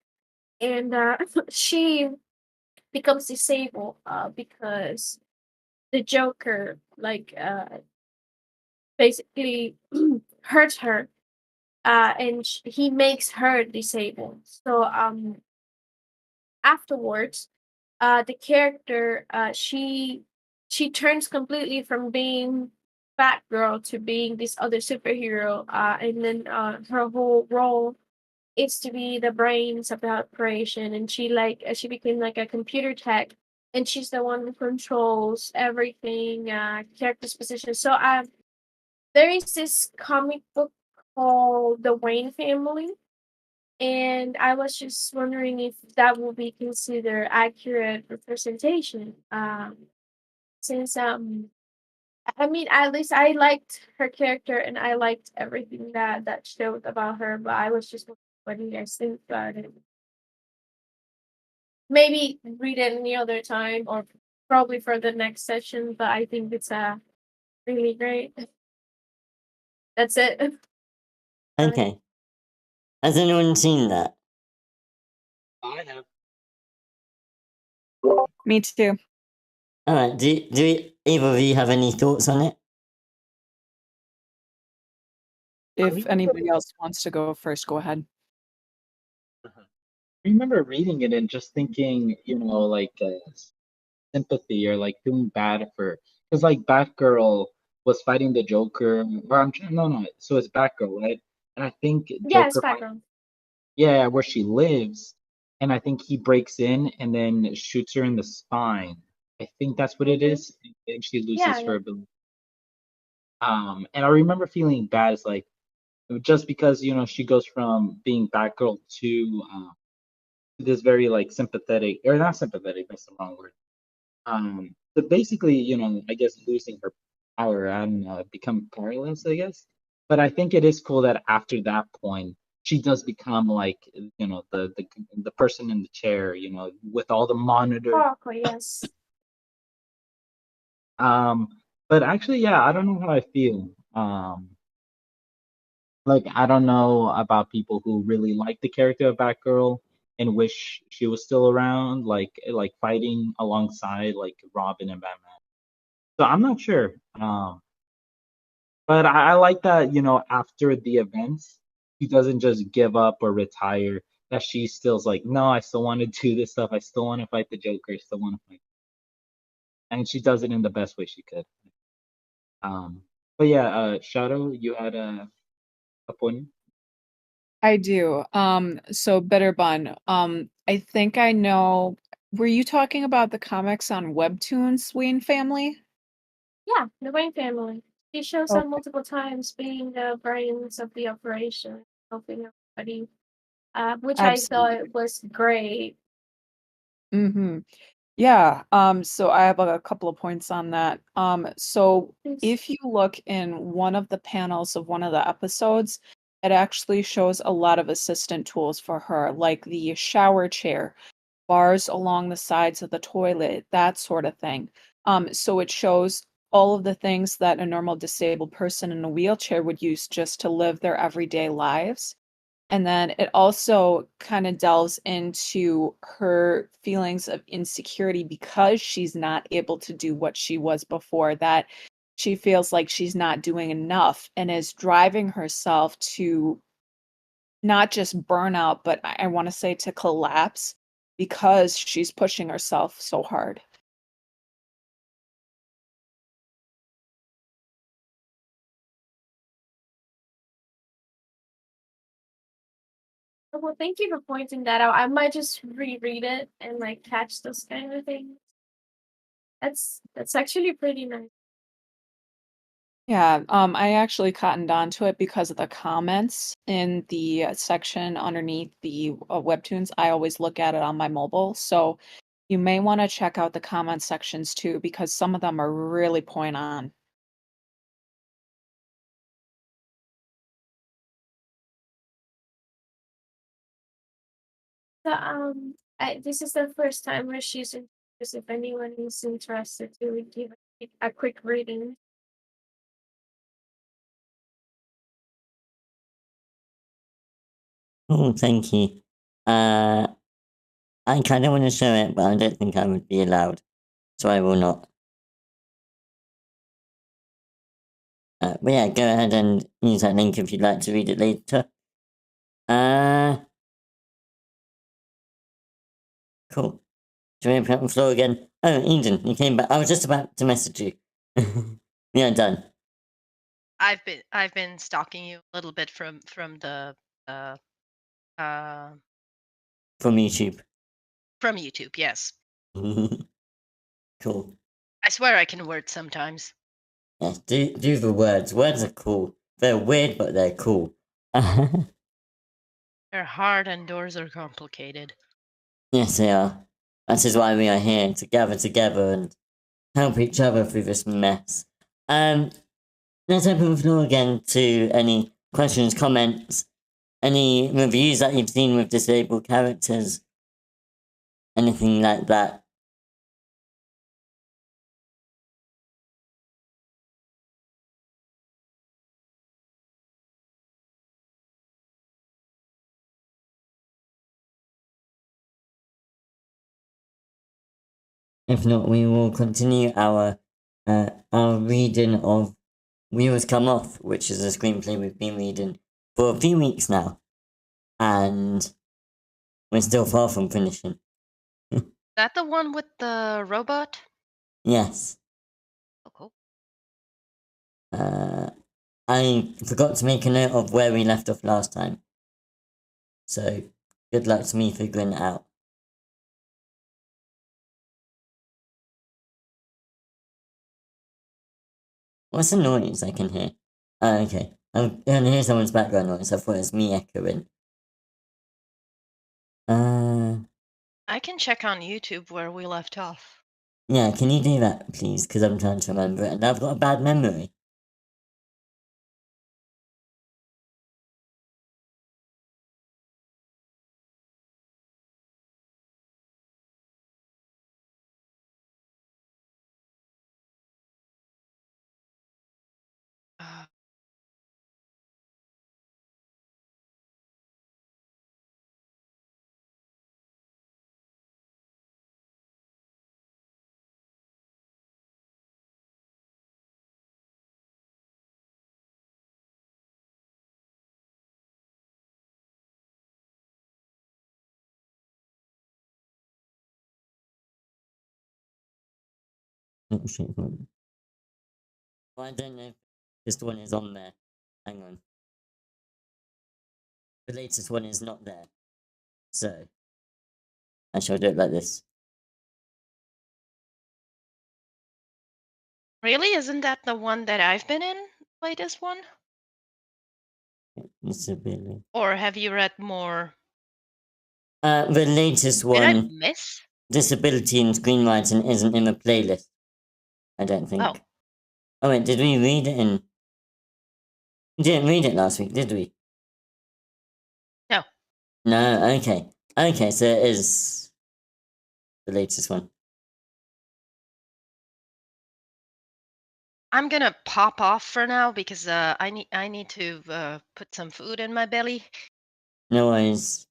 and she becomes disabled because the Joker like basically hurts her, and he makes her disabled. So afterwards, the character she turns completely from being Batgirl to being this other superhero, and then her whole role is to be the brains of the operation, and she became like a computer tech, and she's the one who controls everything, character's position. So there is this comic book called The Wayne Family, and I was just wondering if that will be considered accurate representation. Since I mean, at least I liked her character and I liked everything that showed about her, but I was just wondering what do you guys think about it? Maybe read it any other time or probably for the next session, but I think it's really great. That's it. Okay. Has anyone seen that? I have. Me too. All right. Do either of you have any thoughts on it? If anybody else wants to go first, go ahead. I remember reading it and just thinking, like sympathy or like feeling bad for, because like Batgirl was fighting the Joker, or no, so it's Batgirl, right? And I think Yeah, it's Joker fights, background. yeah, where she lives, and I think he breaks in and then shoots her in the spine. I think that's what it is, and she loses Yeah, her yeah. ability. And I remember feeling bad. It's like just because she goes from being Batgirl to this very like sympathetic, or not sympathetic, that's the wrong word. But basically, I guess losing her power, I don't know, become powerless, I guess. But I think it is cool that after that point, she does become like, the person in the chair, with all the monitors. Oh, okay, yes. But actually, yeah, I don't know how I feel. Like I don't know about people who really like the character of Batgirl and wish she was still around, like fighting alongside like Robin and Batman. So I'm not sure. But I like that, after the events, she doesn't just give up or retire. That she still's like, no, I still want to do this stuff. I still want to fight the Joker. I still want to fight. And she does it in the best way she could. But yeah, Shadow, you had a point. I do. So Better Bun. I think I know. Were you talking about the comics on Webtoons, Wayne Family? Yeah, the Wayne family. She shows up Okay, multiple times being the brains of the operation, helping everybody, which I absolutely. thought was great. Mm-hmm. Yeah, so I have a couple of points on that. So Please. if you look in one of the panels of one of the episodes, it actually shows a lot of assistant tools for her, like the shower chair, bars along the sides of the toilet, that sort of thing. So it shows all of the things that a normal disabled person in a wheelchair would use just to live their everyday lives. And then it also kind of delves into her feelings of insecurity because she's not able to do what she was before, that she feels like she's not doing enough and is driving herself to not just burnout, but I want to say to collapse because she's pushing herself so hard. Well, thank you for pointing that out. I might just reread it and like catch those kind of things. That's actually pretty nice. Yeah, I actually cottoned onto it because of the comments in the section underneath the webtoons. I always look at it on my mobile, so you may want to check out the comment sections too, because some of them are really point on. So, this is the first time where she's in. If anyone is interested to give a quick reading. Oh, thank you. I kind of want to show it, but I don't think I would be allowed, so I will not. But yeah, go ahead and use that link if you'd like to read it later. Cool. Do you want to put it on the floor again? Oh, Eden, you came back. I was just about to message you. We are done. I've been stalking you a little bit from the uh From YouTube. from YouTube. Yes, Cool. I swear I can word sometimes. Yes, do the words. Words are cool. They're weird, but they're cool. They're hard and doors are complicated. Yes, they are. That is why we are here, to gather together and help each other through this mess. Let's open the floor again to any questions, comments, any reviews that you've seen with disabled characters, anything like that. If not, we will continue our reading of Wheels Come Off, which is a screenplay we've been reading for a few weeks now, and we're still far from finishing. Is that the one with the robot? Yes. Oh, cool. I forgot to make a note of where we left off last time, so good luck to me figuring it out. What's the noise I can hear? Oh, okay. I can hear someone's background noise. I thought it was me echoing. I can check on YouTube where we left off. Yeah, can you do that, please? Because I'm trying to remember it, and I've got a bad memory. Uh, Well, I don't know if this one is on there. Hang on. The latest one is not there. So, I shall do it like this. really? Isn't that the one that I've been in? Latest one? Disability. Or have you read more? The latest Did I one. miss? disability in screenwriting isn't in the playlist. I don't think. Oh. Oh wait, did we read it in? We didn't read it last week, did we? No. No, okay. Okay, so it is the latest one. I'm gonna pop off for now because I need to put some food in my belly. No worries.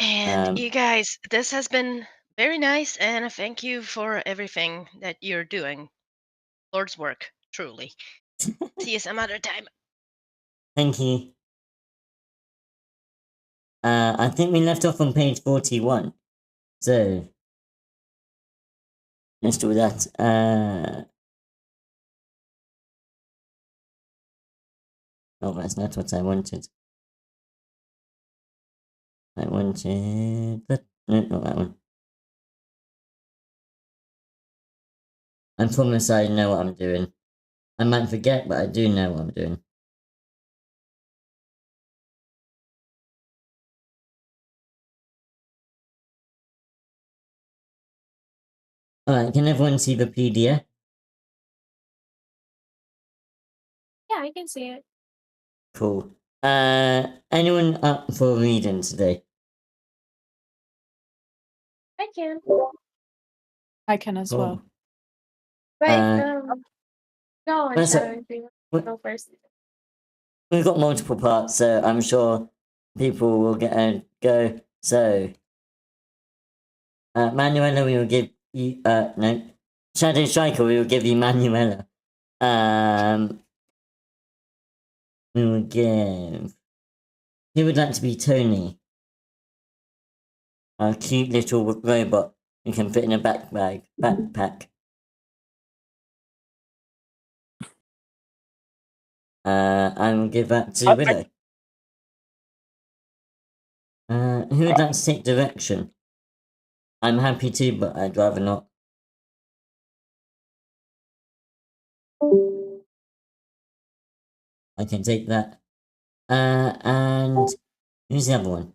And you guys, this has been very nice, and thank you for everything that you're doing. Lord's work, truly. See you some other time. Thank you. I think we left off on page 41. So let's do that. Oh, that's not what I wanted. I wanted that. No, not that one. I promise I know what I'm doing. I might forget, but I do know what I'm doing. Alright, can everyone see the PDF? Yeah, I can see it. Cool. Anyone up for reading today? I can. I can as Cool. well. Right. Go on, That's it. Shadow, if you What- go first. We've got multiple parts, so I'm sure people will get a go. So, Manuela, we will give you, no. Shadow Striker, we will give you Manuela. We will give... Who would like to be Tony? Our cute little robot who can fit in a backpack. I will give that to Willow. Who would like to take direction? I'm happy to, but I'd rather not. I can take that. And who's the other one?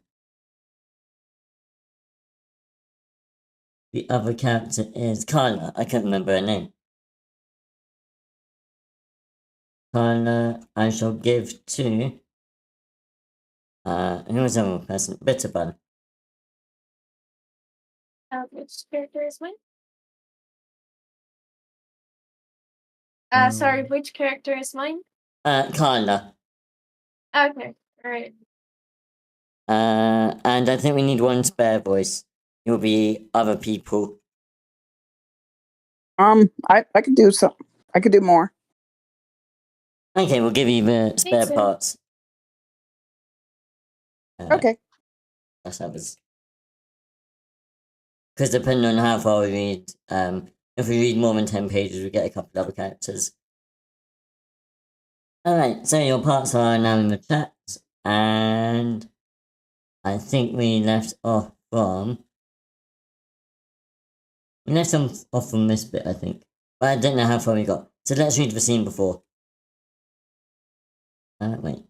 The other character is Carla. I can't remember her name. Carla, I shall give to... who was the other person? Bitterbun. Which character is mine? Sorry, which character is mine? Carla. Okay, alright. And I think we need one spare voice. It will be other people. I could do some. I could do more. Okay, we'll give you the spare Thanks, Em. parts. Okay. That's others. Because depending on how far we read, if we read more than 10 pages, we get a couple other characters. Alright, so your parts are now in the chat, and I think we left off from... We left off from this bit, I think. But I don't know how far we got. So let's read the scene before. Wait.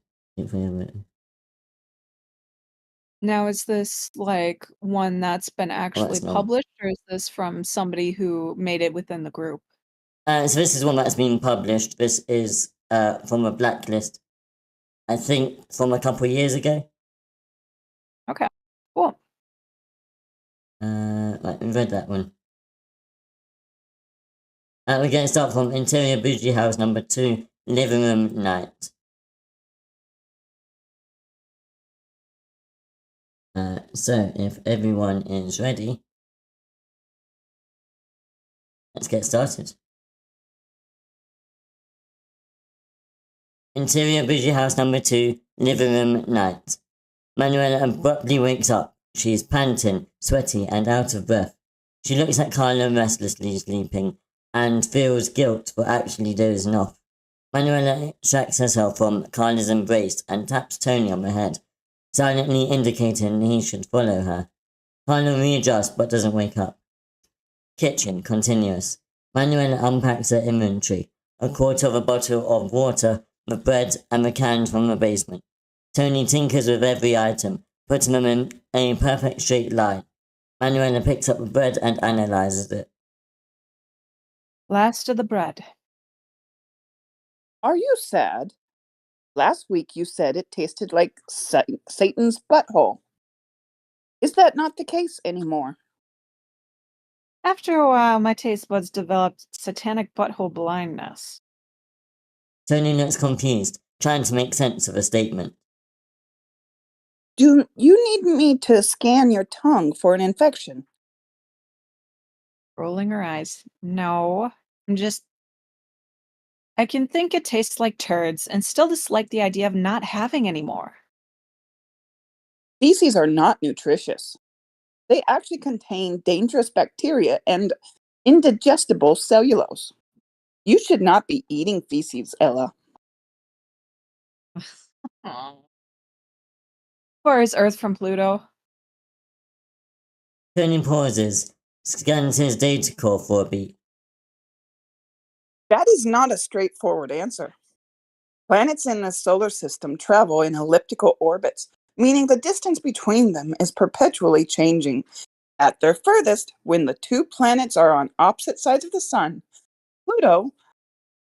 Now, is this like one that's been actually not. published, or is this from somebody who made it within the group? So this is one that's been published. This is from a blacklist. I think from a couple of years ago. Okay, cool. Right, we read that one. We're going to start from Interior Bougie House number 2, Living Room Night. So, if everyone is ready, let's get started. Interior Bougie House number 2, Living Room Night. Manuela abruptly wakes up. She is panting, sweaty, and out of breath. She looks at Carla restlessly sleeping, and feels guilt for actually dozing off. Manuela extracts herself from Carla's embrace and taps Tony on the head, silently indicating he should follow her. Carla readjusts but doesn't wake up. Kitchen, continuous. Manuela unpacks her inventory, a quarter of a bottle of water, the bread, and the cans from the basement. Tony tinkers with every item, putting them in a perfect straight line. Manuela picks up the bread and analyzes it. Last of the bread. Are you sad? Last week you said it tasted like Satan's butthole. Is that not the case anymore? After a while, my taste buds developed satanic butthole blindness. Tony looks confused, trying to make sense of a statement. Do you need me to scan your tongue for an infection? Rolling her eyes. No, I can think it tastes like turds and still dislike the idea of not having any more. Feces are not nutritious. They actually contain dangerous bacteria and indigestible cellulose. You should not be eating feces, Ella. Or is Earth from Pluto? Tony pauses, scans his data core for a beat. That is not a straightforward answer. Planets in the solar system travel in elliptical orbits, meaning the distance between them is perpetually changing. At their furthest, when the two planets are on opposite sides of the sun, Pluto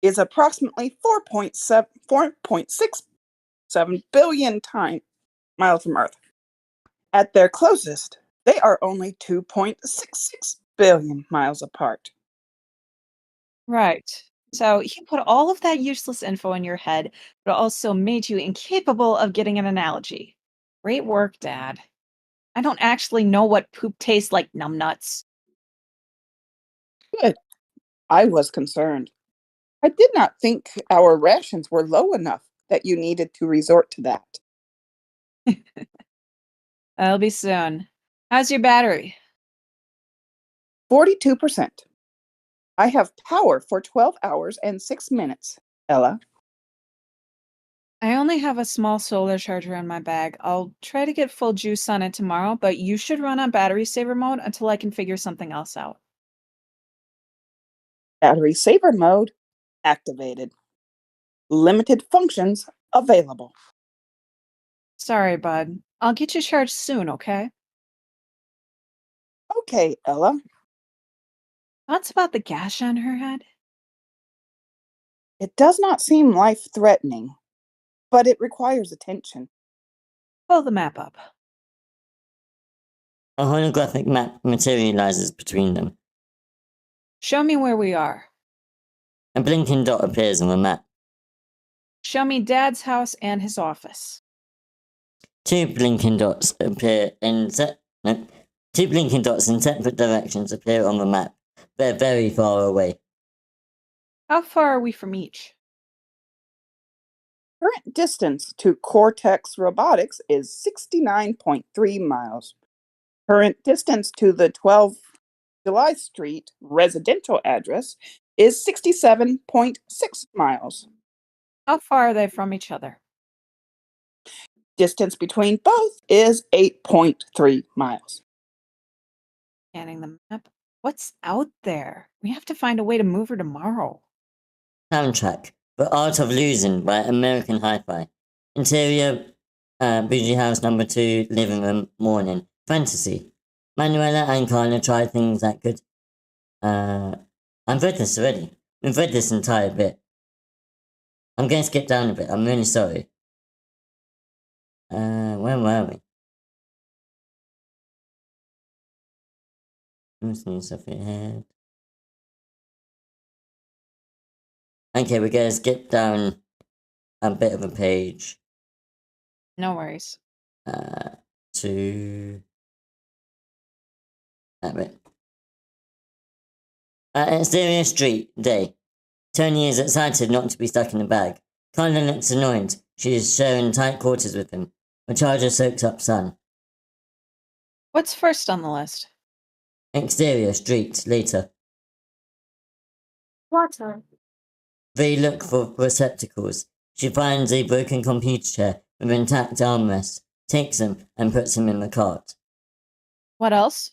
is approximately 4.67 billion miles from Earth. At their closest, they are only 2.66 billion miles apart. Right. So he put all of that useless info in your head, but also made you incapable of getting an analogy. Great work, Dad. I don't actually know what poop tastes like, numbnuts. Good. I was concerned. I did not think our rations were low enough that you needed to resort to that. That'll be soon. How's your battery? 42%. I have power for 12 hours and 6 minutes, Ella. I only have a small solar charger in my bag. I'll try to get full juice on it tomorrow, but you should run on battery saver mode until I can figure something else out. Battery saver mode activated. Limited functions available. Sorry, bud. I'll get you charged soon, okay? Okay, Ella. Thoughts about the gash on her head? It does not seem life-threatening, but it requires attention. Pull the map up. A holographic map materializes between them. Show me where we are. A blinking dot appears on the map. Show me Dad's house and his office. Two blinking dots in separate directions appear on the map. They're very far away. How far are we from each? Current distance to Cortex Robotics is 69.3 miles. Current distance to the 12 July Street residential address is 67.6 miles. How far are they from each other? Distance between both is 8.3 miles. Scanning the map. What's out there? We have to find a way to move her tomorrow. Soundtrack, The Art of Losing by American Hi-Fi. Interior, bougie house number 2, living room, morning. Fantasy. Manuela and Carla try things that could... I've read this already. We've read this entire bit. I'm going to skip down a bit. I'm really sorry. Where were we? Listening stuff in your head. Okay, we're going to skip down a bit of a page. No worries. To that bit. Exterior street, day. Tony is excited not to be stuck in the bag. Carla looks annoyed. She is sharing tight quarters with him. The charger soaks up sun. What's first on the list? Exterior street, later. Water. They look for receptacles. She finds a broken computer chair with intact armrests, takes them, and puts them in the cart. What else?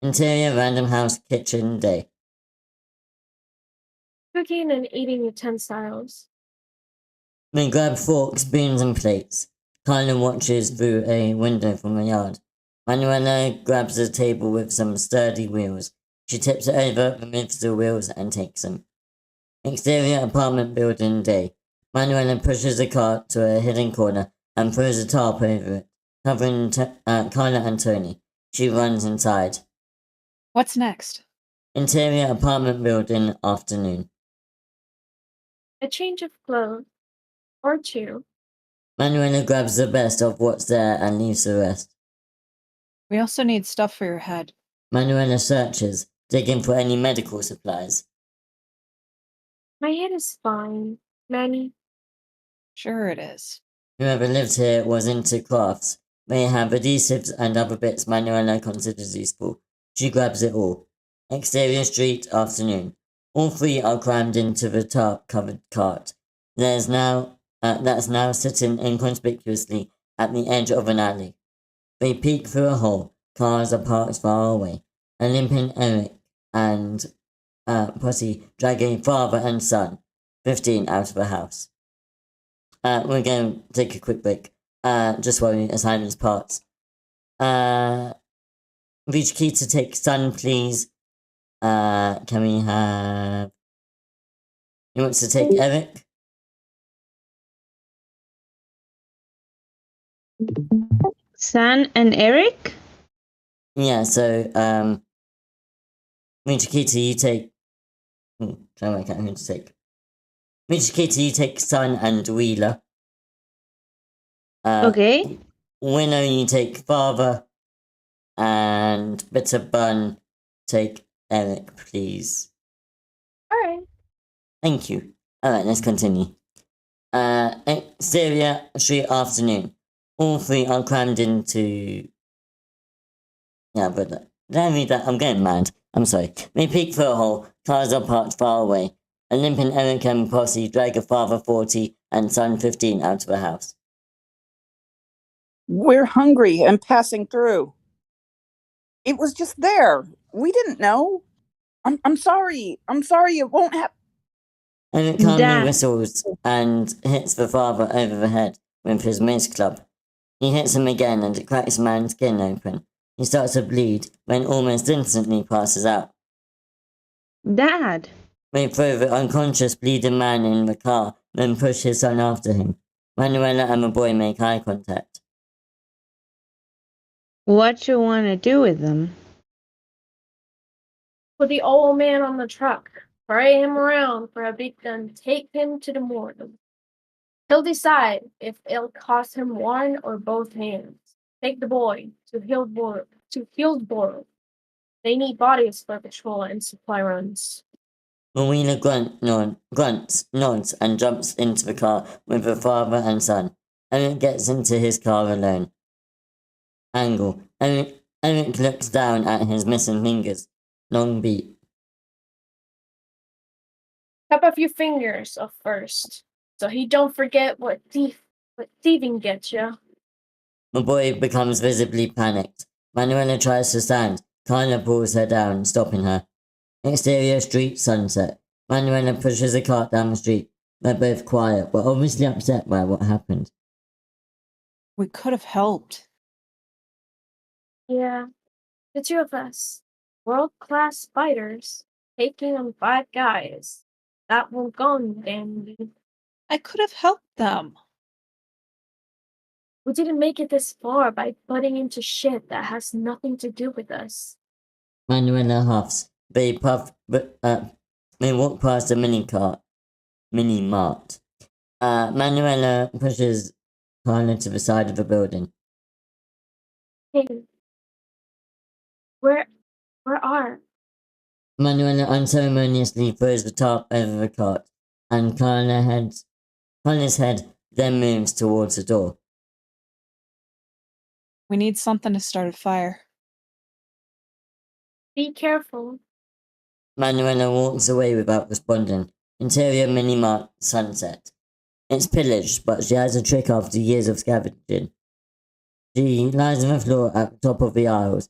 Interior, random house, kitchen, day. Cooking and eating utensils. They grab forks, spoons, and plates. Carla watches through a window from the yard. Manuela grabs a table with some sturdy wheels. She tips it over, removes the wheels, and takes them. Exterior apartment building day. Manuela pushes the cart to a hidden corner and throws a tarp over it, covering Carla and Tony. She runs inside. What's next? Interior apartment building afternoon. A change of clothes or two. Manuela grabs the best of what's there and leaves the rest. We also need stuff for your head. Manuela searches, digging for any medical supplies. My head is fine, Manny. Sure it is. Whoever lived here was into crafts. May have adhesives and other bits Manuela considers useful. She grabs it all. Exterior street, afternoon. All three are crammed into the tarp-covered cart. That's now sitting inconspicuously at the edge of an alley. They peek through a hole. Cars are parked far away. A limping Eric and Pussy drag a father and son, 15, out of the house. We're going to take a quick break, just while we assign these parts. Reach key to take son, please. Can we have... Who wants to take Eric? San and Eric? Yeah, so, Reach key to you take... trying to work out who to take. Reach key to you take son and Wheeler. Okay. Winnow, you take father. And Bitter Bun, take Eric, please. Alright. Thank you. Alright, let's continue. Exterior street afternoon. All three are crammed into... Yeah, but did I read that? I'm getting mad. I'm sorry. They peek through a hole. Cars are parked far away. A limping Eric and Posse drag a father 40 and son 15 out of the house. We're hungry and passing through. It was just there. We didn't know. I'm sorry. I'm sorry. It won't happen. Eric calmly Dad. whistles and hits the father over the head with his mace club. He hits him again and it cracks the man's skin open. He starts to bleed when almost instantly passes out. Dad. They throw the unconscious bleeding man in the car, then push his son after him. Manuela and the boy make eye contact. What you want to do with them? Put the old man on the truck. Parade him around for a bit, then take him to the morgue. He'll decide if it'll cost him one or both hands. Take the boy to Hillsborough. They need bodies for patrol and supply runs. Wheeler grunts, nods, and jumps into the car with the father and son. Eric gets into his car alone. Angle. Eric looks down at his missing fingers. Long beat. Chop a few fingers off first, so he don't forget what thieving gets ya. The boy becomes visibly panicked. Manuela tries to stand. Carla pulls her down, stopping her. Exterior street, sunset. Manuela pushes a cart down the street. They're both quiet, but obviously upset by what happened. We could have helped. Yeah, the two of us, world-class fighters, taking on 5 guys. That won't go dandy. I could have helped them. We didn't make it this far by butting into shit that has nothing to do with us. Manuela huffs. They walk past a mini-mart. Manuela pushes Carla to the side of the building. Hey, where are? Manuela unceremoniously throws the tarp over the cart, and Carla's head then moves towards the door. We need something to start a fire. Be careful. Manuela walks away without responding. Interior mini-mart, sunset. It's pillaged, but she has a trick after years of scavenging. She lies on the floor at the top of the aisles,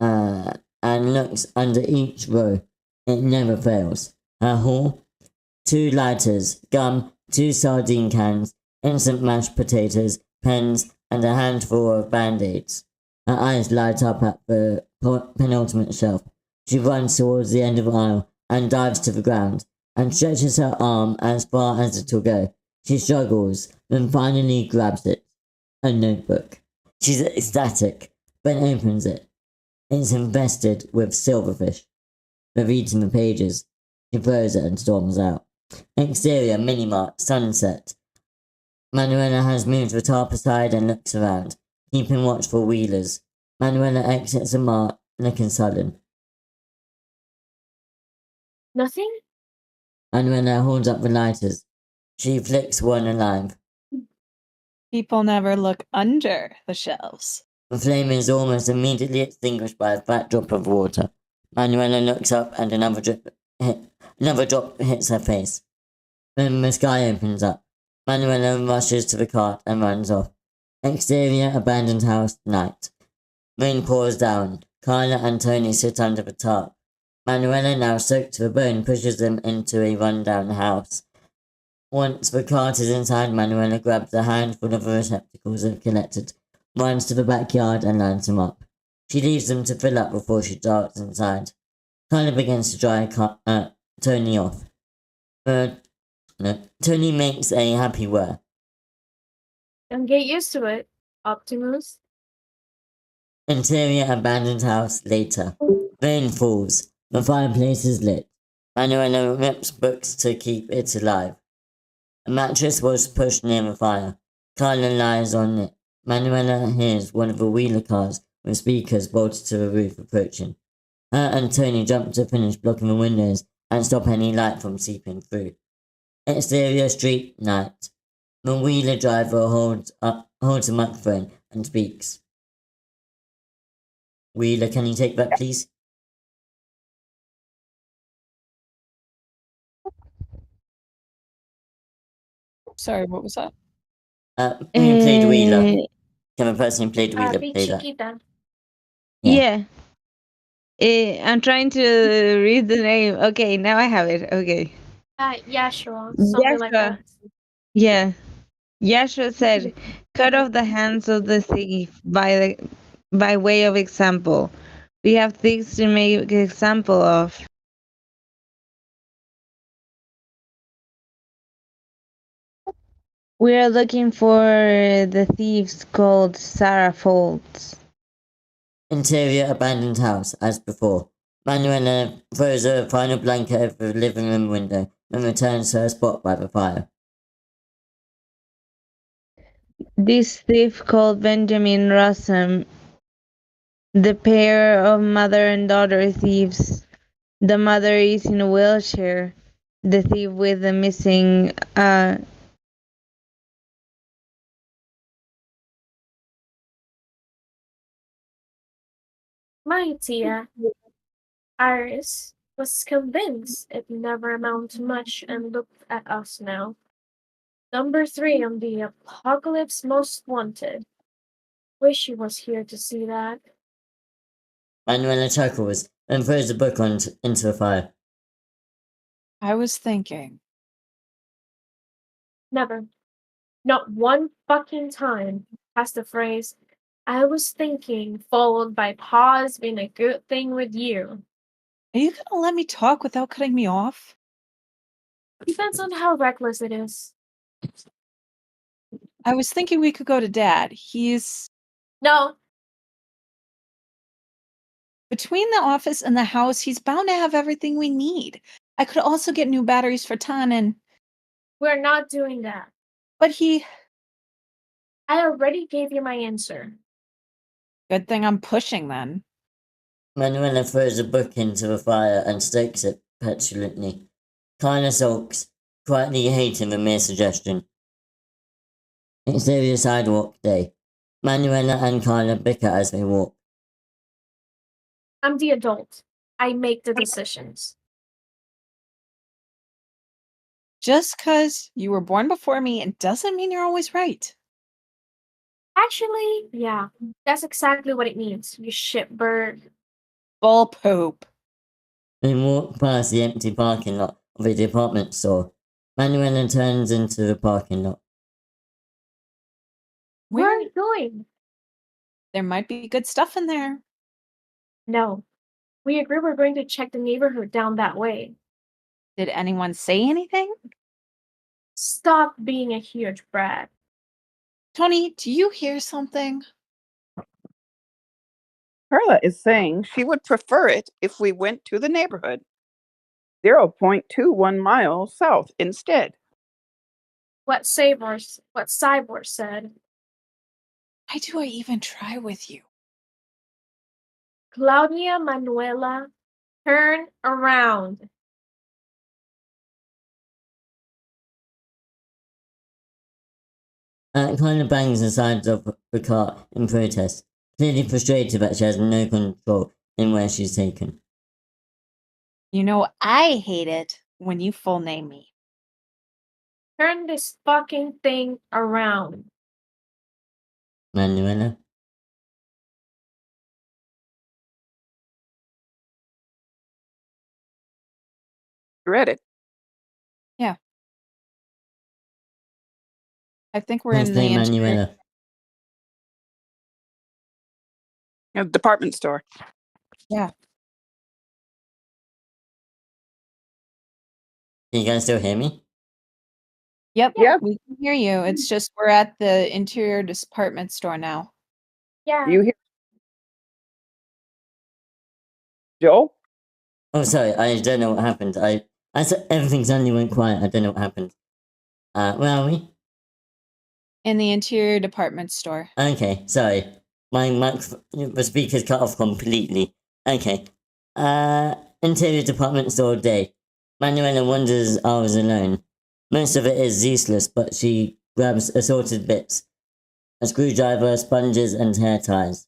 and looks under each row. It never fails. Her haul? 2 lighters, gum, 2 sardine cans, instant mashed potatoes, pens, and a handful of band-aids. Her eyes light up at the penultimate shelf. She runs towards the end of the aisle and dives to the ground and stretches her arm as far as it will go. She struggles, then finally grabs it. A notebook. She's ecstatic, then opens it. It's infested with silverfish. They're reading the pages. She throws it and storms out. Exterior, mini-mart, sunset. Manuela has moved the tarp aside and looks around, keeping watch for wheelers. Manuela exits the mart, looking sullen. Nothing? Manuela holds up the lighters. She flicks one alive. People never look under the shelves. The flame is almost immediately extinguished by a fat drop of water. Manuela looks up and another drop hits her face. Then the sky opens up. Manuela rushes to the cart and runs off. Exterior, abandoned house, night. Rain pours down. Carla and Tony sit under the tarp. Manuela, now soaked to the bone, pushes them into a rundown house. Once the cart is inside, Manuela grabs a handful of the receptacles they've collected, runs to the backyard and lines them up. She leaves them to fill up before she darts inside. Carla begins to dry Tony off. Tony makes a happy whir. Don't get used to it, Optimus. Interior, abandoned house, later. Rain falls. The fireplace is lit. Manuela rips books to keep it alive. A mattress was pushed near the fire. Carla lies on it. Manuela hears one of the wheeler cars with speakers bolted to the roof approaching. Her and Tony jump to finish blocking the windows and stop any light from seeping through. Exterior, street, night. The wheeler driver holds a microphone and speaks. Wheeler, can you take that, please? Sorry, what was that? Who played Wheeler? Can the person who played Wheeler Be play that? Chiquita. Yeah. I'm trying to read the name. Okay, now I have it. Okay. Yashua, something like that. Yeah. Yashua said, cut off the hands of the thief by way of example. We have things to make an example of. We are looking for the thieves called Sarah Foltz. Interior, abandoned house, as before. Manuela throws a final blanket over the living room window and returns to her spot by the fire. This thief called Benjamin Rossum, the pair of mother and daughter thieves. The mother is in a wheelchair. The thief with the missing My dear, Iris was convinced it never amounted to much and looked at us now. Number 3 on the Apocalypse Most Wanted. Wish he was here to see that. Manuela chuckles and throws the book into the fire. I was thinking. Never. Not one fucking time has the phrase, I was thinking, followed by pause being a good thing with you. Are you gonna let me talk without cutting me off? Depends on how reckless it is. I was thinking we could go to Dad. He's No, between the office and the house. He's bound to have everything we need. I could also get new batteries for Tan and... we're not doing that. But he... I already gave you my answer. Good thing I'm pushing then. Manuela throws the book into the fire and stokes it petulantly. Carla sulks, quietly hating the mere suggestion. Exterior sidewalk day. Manuela and Carla bicker as they walk. I'm the adult. I make the decisions. Just 'cause you were born before me, it doesn't mean you're always right. Actually, yeah, that's exactly what it means, you shitbird. Bull poop. They walk past the empty parking lot of a department store. Manuela turns into the parking lot. going? There might be good stuff in there. No. We agreed we're going to check the neighborhood down that way. Did anyone say anything? Stop being a huge brat. Tony, do you hear something? Carla is saying she would prefer it if we went to the neighborhood 0.21 miles south instead. What Cyborg said. Why do I even try with you? Claudia Manuela, turn around. Kind of bangs the sides of the car in protest, clearly frustrated that she has no control in where she's taken. You know, I hate it when you full name me. Turn this fucking thing around. Manuela? You read it. Yeah. I think we're Who's in the name interior. Manuela? Department store. Yeah. Can you guys still hear me? Yep. Yep. We can hear you. It's just we're at the interior department store now. Yeah. Do you hear Joe? Oh, sorry, I don't know what happened. I said everything suddenly went quiet. I don't know what happened. Where are we? In the interior department store. Okay, sorry. My the speaker's cut off completely. Okay. Interior department store day. Manuela wonders I was alone. Most of it is useless, but she grabs assorted bits. A screwdriver, sponges, and hair ties.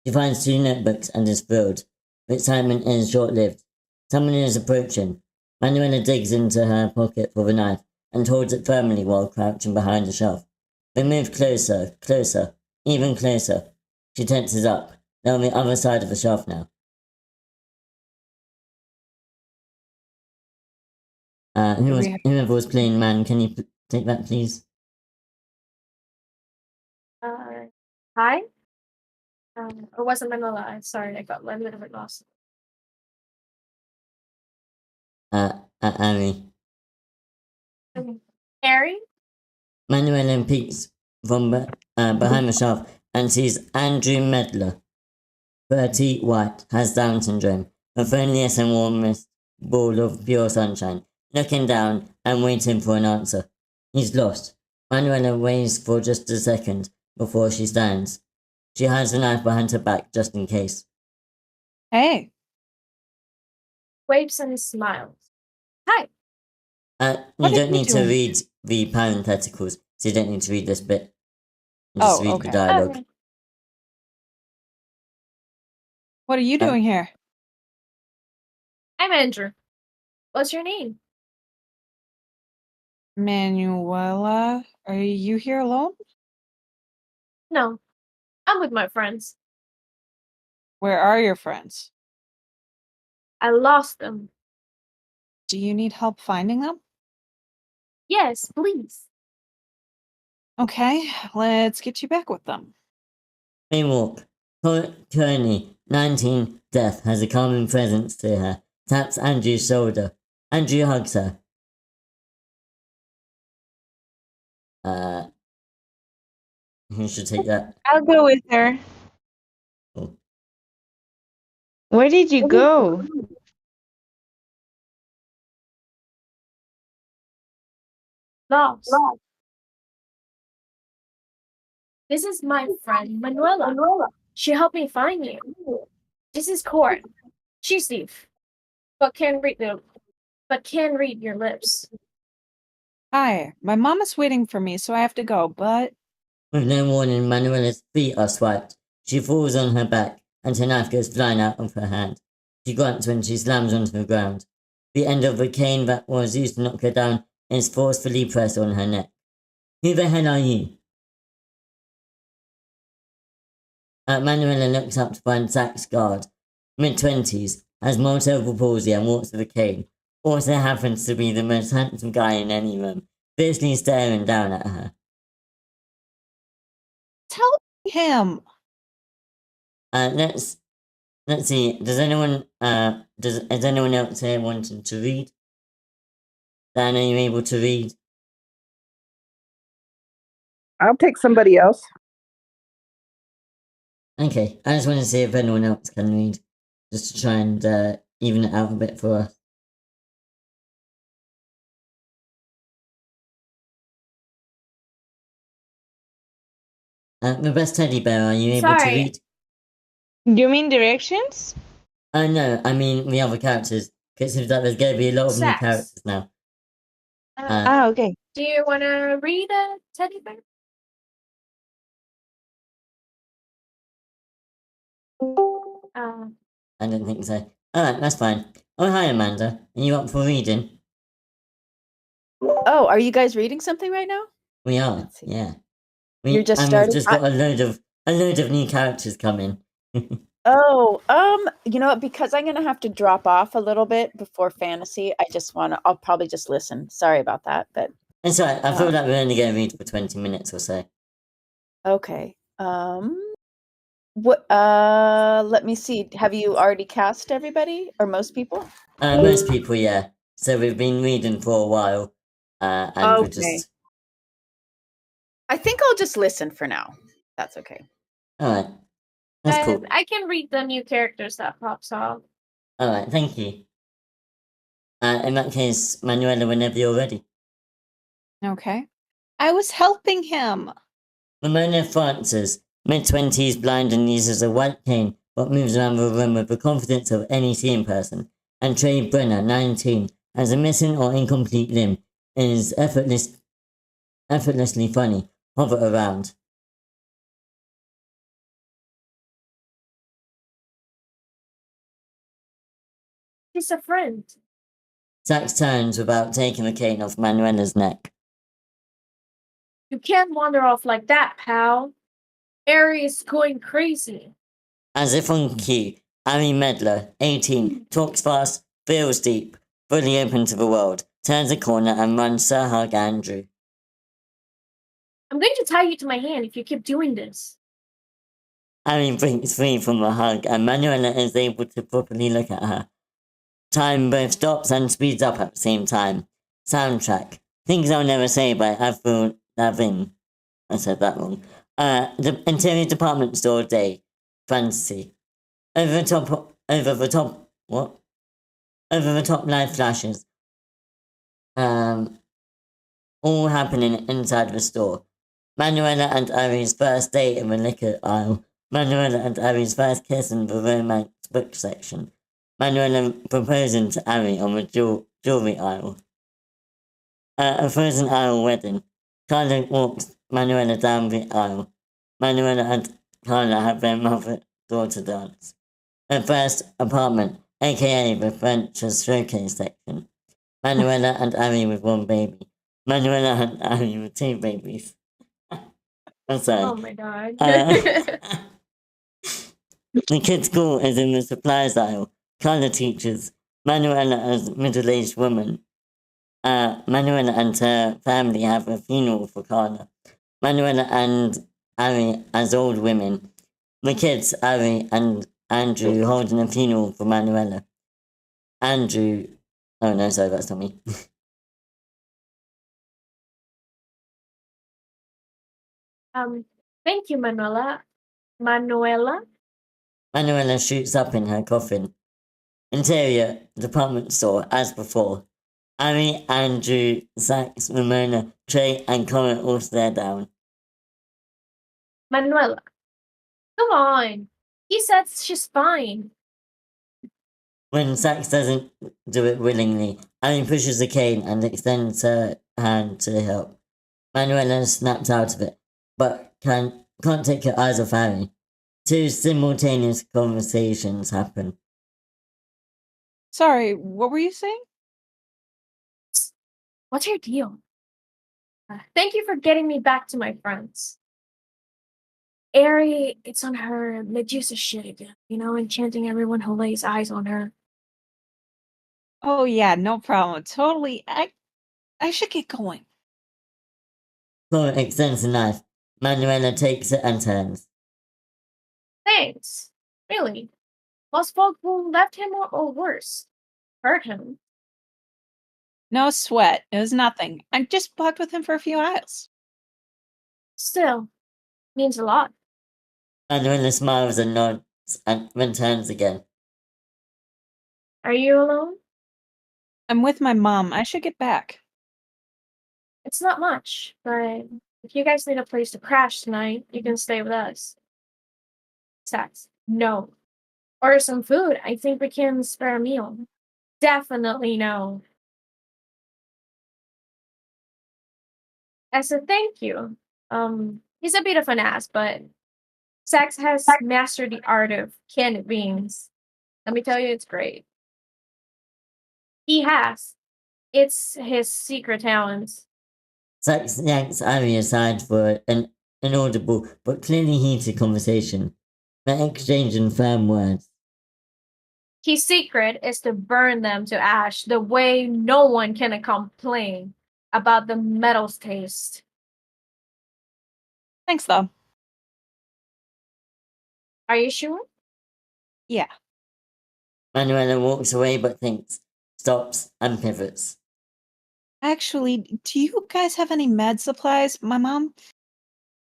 She finds 2 notebooks and is thrilled. The excitement is short-lived. Someone is approaching. Manuela digs into her pocket for the knife and holds it firmly while crouching behind a shelf. They move closer, closer, even closer. She tenses up. They're on the other side of the shelf now. Whoever was playing man, can you take that, please? Hi? Or was it Manila? Sorry, I got a little bit lost. Ari. Harry? Manuela peeks from behind the shelf and sees Andrew Medler. 30, white, has Down syndrome, the friendliest and warmest ball of pure sunshine, looking down and waiting for an answer. He's lost. Manuela waits for just a second before she stands. She hides the knife behind her back just in case. Hey. Waves and smiles. Hi. You don't need to read the parentheticals, so you don't need to read this bit. You just read the dialogue. Okay. What are you doing here? I'm Andrew. What's your name? Manuela, are you here alone? No. I'm with my friends. Where are your friends? I lost them. Do you need help finding them? Yes, please. Okay, let's get you back with them. They walk. Kearney, 19, deaf, has a calming presence to her, taps Andrew's shoulder. Andrew hugs her. Who should take that? I'll go with her. Oh. Where did you go? Lost. This is my friend Manuela. She helped me find you. This is Court. She's deaf, but can read your lips. Hi, my mom is waiting for me, so I have to go, but... With no warning, Manuela's feet are swiped. She falls on her back, and her knife goes flying out of her hand. She grunts when she slams onto the ground. The end of the cane that was used to knock her down is forcefully pressed on her neck. Who the hell are you? Manuela looks up to find Zach's guard. Mid-20s, has mild cerebral palsy and walks with a cane. Also happens to be the most handsome guy in any room, fiercely staring down at her. Tell him. Let's see. Does anyone is anyone else here wanting to read? Dan, are you able to read? I'll take somebody else. Okay, I just want to see if anyone else can read, just to try and even it out a bit for us. The best teddy bear, are you able to Sorry. read? You mean directions? No, I mean the other characters. Because it seems like there's going to be a lot of new Sex. characters now. Okay. Do you want to read a teddy bear? I don't think so. Alright, that's fine. Oh, hi, Amanda. Are you up for reading? Oh, are you guys reading something right now? We are, Let's see. yeah. You're just and starting? we've just got a load of new characters coming. Oh, you know what? Because I'm gonna have to drop off a little bit before fantasy. I'll probably just listen. Sorry about that, but It's alright, I feel like we're only going to read for 20 minutes or so. okay. Let me see. Have you already cast everybody or most people? Most people, yeah. So we've been reading for a while, and we're Okay. just... I think I'll just listen for now. That's okay. Alright, that's cool. I can read the new characters that pops up. Alright, thank you. In that case, Manuela, whenever you're ready. Okay. I was helping him. Ramona Francis, mid-20s, blind and uses a white cane, but moves around the room with the confidence of any seeing person. And Trey Brenner, 19, has a missing or incomplete limb, is effortlessly funny, hover around. He's a friend. Zax turns without taking the cane off Manuela's neck. You can't wander off like that, pal. Ari is going crazy. As if on cue, Ari Medler, 18, talks fast, feels deep, fully open to the world, turns a corner and runs to hug Andrew. I'm going to tie you to my hand if you keep doing this. Ari breaks free from the hug and Manuela is able to properly look at her. Time both stops and speeds up at the same time. Soundtrack. Things I'll Never Say by Avril Lavigne. I said that wrong. The interior department store day. Fantasy. Over the top live flashes. All happening inside the store. Manuela and Ari's first date in the liquor aisle. Manuela and Ari's first kiss in the romance book section. Manuela proposing to Ari on the jewelry aisle. A frozen aisle wedding. Carla walks Manuela down the aisle. Manuela and Carla have their mother-daughter dance. Her first apartment, aka the French's showcase section. Manuela and Ari with one baby. Manuela and Ari with two babies. I'm sorry. Oh my god. The kids' school is in the supplies aisle. Carla teaches. Manuela as middle-aged woman. Manuela and her family have a funeral for Carla. Manuela and Ari as old women. The kids, Ari and Andrew, holding a funeral for Manuela. Andrew... Oh no, sorry, that's not me. Thank you, Manuela. Manuela shoots up in her coffin. Interior, department store, as before. Ari, Andrew, Zax, Ramona, Trey, and Connor all stare down. Manuela. Come on. He says she's fine. When Zax doesn't do it willingly, Ari pushes the cane and extends her hand to help. Manuela snaps out of it, but can't take her eyes off Ari. Two simultaneous conversations happen. Sorry, what were you saying? What's your deal? Thank you for getting me back to my friends. Ari, it's on her Medusa shit again, enchanting everyone who lays eyes on her. Oh yeah, no problem. Totally. I should get going. Connor extends a knife. Manuela takes it and turns. thanks. Really. Most folk who left him or worse, hurt him. No sweat. It was nothing. I just walked with him for a few aisles. Still, means a lot. Manuela smiles and nods and then turns again. Are you alone? I'm with my mom. I should get back. It's not much, but if you guys need a place to crash tonight, you can stay with us. Sax, no. Order some food. I think we can spare a meal. Definitely no. As a thank you, he's a bit of an ass, but Sax has mastered the art of canned beans. Let me tell you, it's great. He has. It's his secret talent. Sax yanks Ari aside for an inaudible but clearly heated conversation. They're exchanging firm words. His secret is to burn them to ash the way no one can complain about the metal's taste. Thanks, though. Are you sure? Yeah. Manuela walks away but thinks, stops, and pivots. Actually, do you guys have any med supplies? My mom,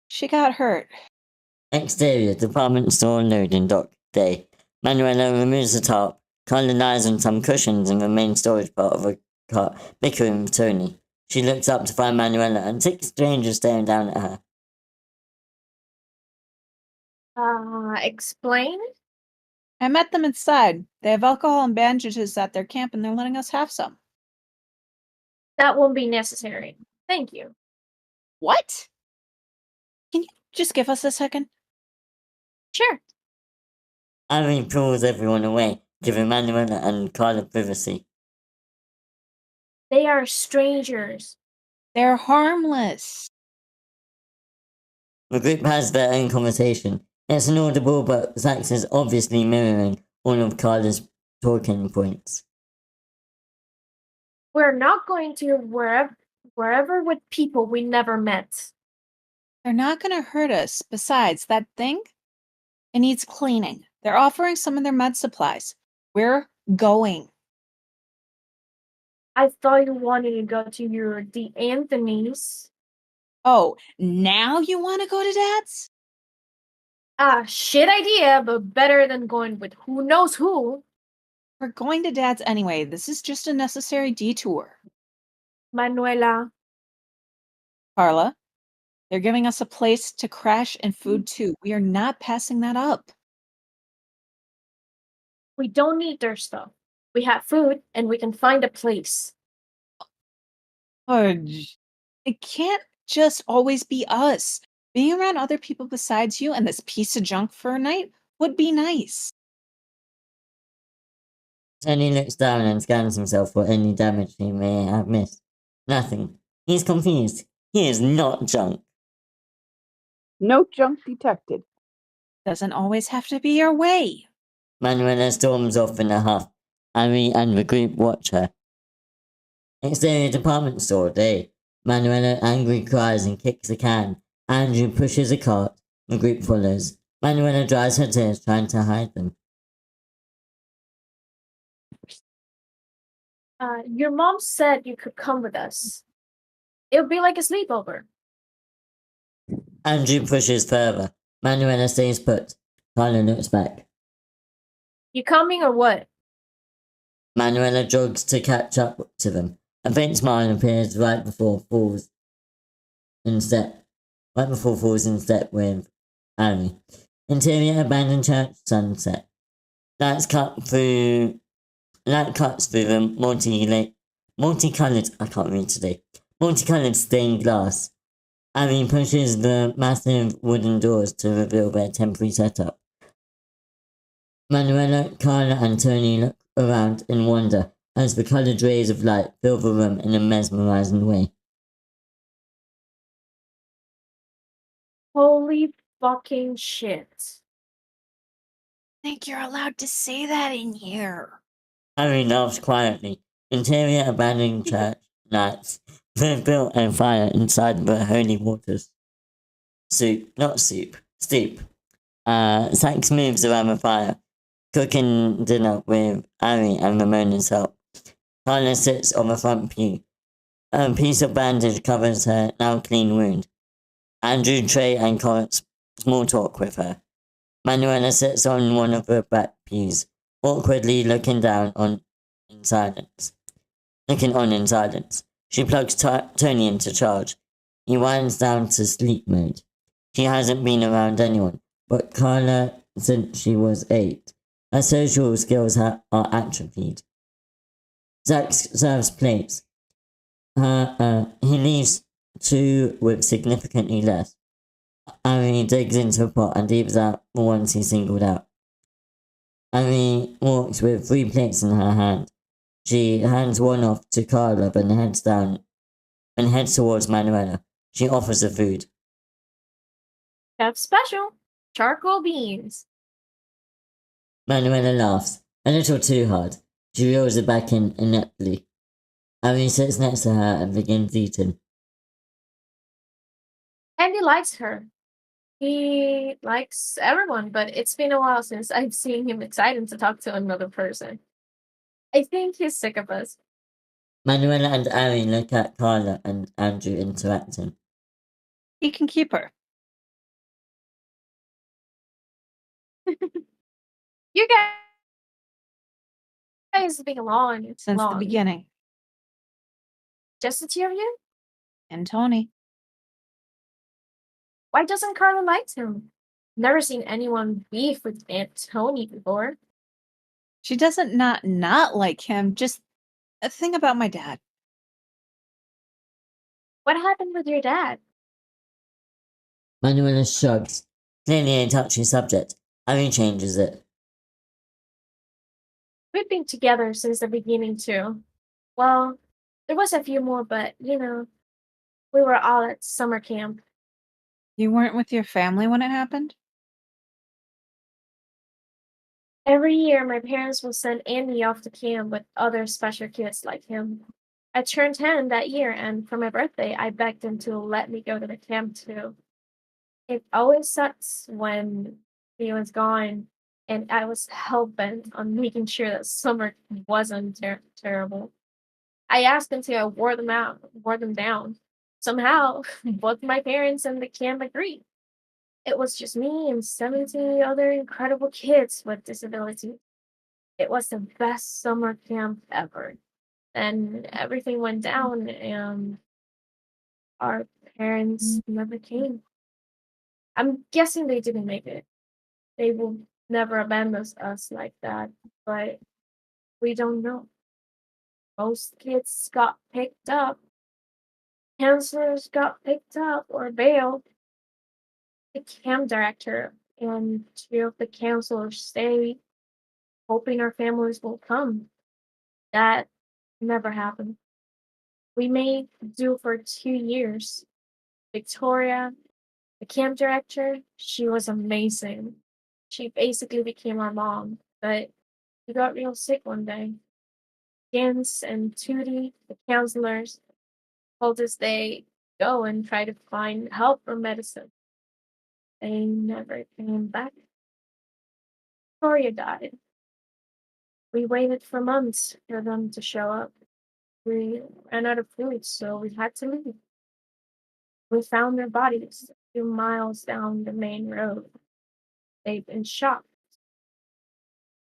she got hurt. Exterior, department store loading dock day. Manuela removes the top, Carla lies on some cushions in the main storage part of a car, bickering with Tony. She looks up to find Manuela and 6 strangers staring down at her. Explain? I met them inside. They have alcohol and bandages at their camp and they're letting us have some. That won't be necessary. Thank you. What? Can you just give us a second? Sure. Ari pulls everyone away, giving Manuela and Carla privacy. They are strangers. They're harmless. The group has their own conversation. It's inaudible, but Sax is obviously mirroring all of Carla's talking points. We're not going to wherever with people we never met. They're not going to hurt us. Besides, that thing, it needs cleaning. They're offering some of their med supplies. We're going. I thought you wanted to go to the Anthony's. Oh, now you want to go to Dad's? Shit idea, but better than going with who knows who. We're going to Dad's anyway. This is just a necessary detour. Manuela. Carla, they're giving us a place to crash and food too. We are not passing that up. We don't need their stuff. We have food and we can find a place. Fudge. It can't just always be us. Being around other people besides you and this piece of junk for a night would be nice. Tony looks down and scans himself for any damage he may have missed. Nothing. He's confused. He is not junk. No junk detected. Doesn't always have to be your way. Manuela storms off in a huff. Ari and the group watch her. Exterior department store day. Manuela angrily cries and kicks a can. Andrew pushes a cart. The group follows. Manuela dries her tears, trying to hide them. Your mom said you could come with us. It would be like a sleepover. Andrew pushes further. Manuela stays put. Carla looks back. You coming or what? Manuela jogs to catch up to them. A faint smile appears right before falls in step with Ari. Interior abandoned church sunset. Light cuts through the multicolored stained glass. Ari pushes the massive wooden doors to reveal their temporary setup. Manuela, Carla, and Tony look around in wonder as the colored rays of light fill the room in a mesmerizing way. Holy fucking shit. Think you're allowed to say that in here. Harry laughs quietly. Interior abandoned church lights. They've built a fire inside the holy waters. Stoop. Sax moves around the fire, cooking dinner with Ari and Ramona's help. Carla sits on the front pew. A piece of bandage covers her now clean wound. Andrew, Trey, and Corinth small talk with her. Manuela sits on one of the back pews, awkwardly looking on in silence. She plugs Tony into charge. He winds down to sleep mode. She hasn't been around anyone, but Carla since she was 8. Her social skills are atrophied. Zach serves plates. He leaves 2 with significantly less. Ari digs into a pot and leaves out the ones he singled out. Ari walks with 3 plates in her hand. She hands one off to Carla and heads towards Manuela. She offers the food. Chef special. Charcoal beans. Manuela laughs, a little too hard. She reels it back in ineptly. Ari sits next to her and begins eating. Andy likes her. He likes everyone, but it's been a while since I've seen him excited to talk to another person. I think he's sick of us. Manuela and Ari look at Carla and Andrew interacting. He can keep her. You guys have been along Since the beginning. Just the 2 of you? And Tony. Why doesn't Carla like him? Never seen anyone beef with Aunt Tony before. She doesn't not like him. Just a thing about my dad. What happened with your dad? Manuela shrugs. Clearly a touchy subject. Ari changes it. We've been together since the beginning too. Well, there was a few more, but we were all at summer camp. You weren't with your family when it happened? Every year, my parents will send Andy off to camp with other special kids like him. I turned 10 that year, and for my birthday, I begged him to let me go to the camp too. It always sucks when he was gone, and I was hell-bent on making sure that summer wasn't terrible. I asked him to ward them down. Somehow, both my parents and the camp agreed. It was just me and 70 other incredible kids with disabilities. It was the best summer camp ever. Then everything went down and our parents never came. I'm guessing they didn't make it. They will never abandon us like that, but we don't know. Most kids got picked up. Counselors got picked up or bailed. The camp director and 2 of the counselors stayed, hoping our families will come. That never happened. We made do for 2 years. Victoria, the camp director, she was amazing. She basically became our mom, but she got real sick one day. Jens and Tootie, the counselors, told us they go and try to find help for medicine. They never came back. Victoria died. We waited for months for them to show up. We ran out of food, so we had to leave. We found their bodies a few miles down the main road. They've been shot.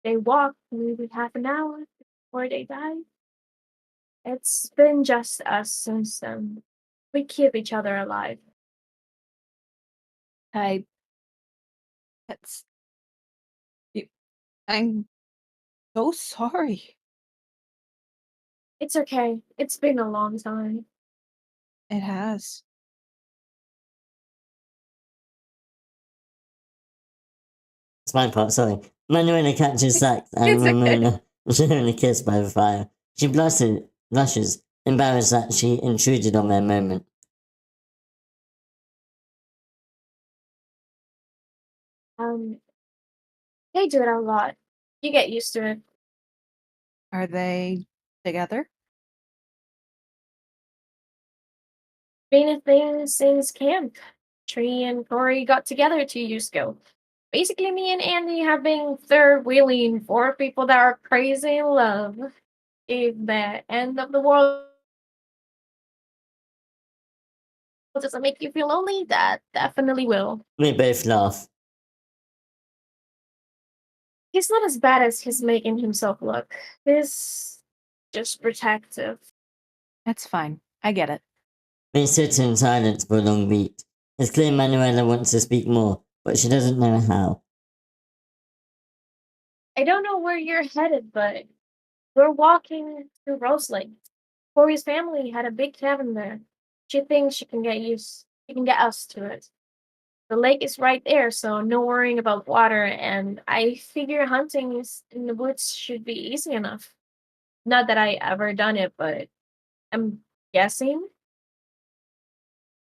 They walked maybe half an hour before they died. It's been just us since then. We keep each other alive. I'm so sorry. It's okay. It's been a long time. It has. It's my part, sorry. Manuela catches Sax and It's okay. Ramona sharing a kiss by the fire. She blushes, embarrassed that she intruded on their moment. They do it a lot. You get used to it. Are they together? Been a thing since camp. Tree and Corey got together 2 years ago. basically me and Andy having third wheeling for people that are crazy in love. If the end of the world doesn't make you feel lonely, that definitely will. We both laugh. He's not as bad as he's making himself look. He's just protective. That's fine. I get it. We sit in silence for a long beat. It's clear Manuela wants to speak more, but she doesn't know how. I don't know where you're headed, but we're walking to Rose Lake. Corey's family had a big cabin there. She thinks she can get us to it. The lake is right there, so no worrying about water, and I figure hunting in the woods should be easy enough. Not that I ever done it, but I'm guessing.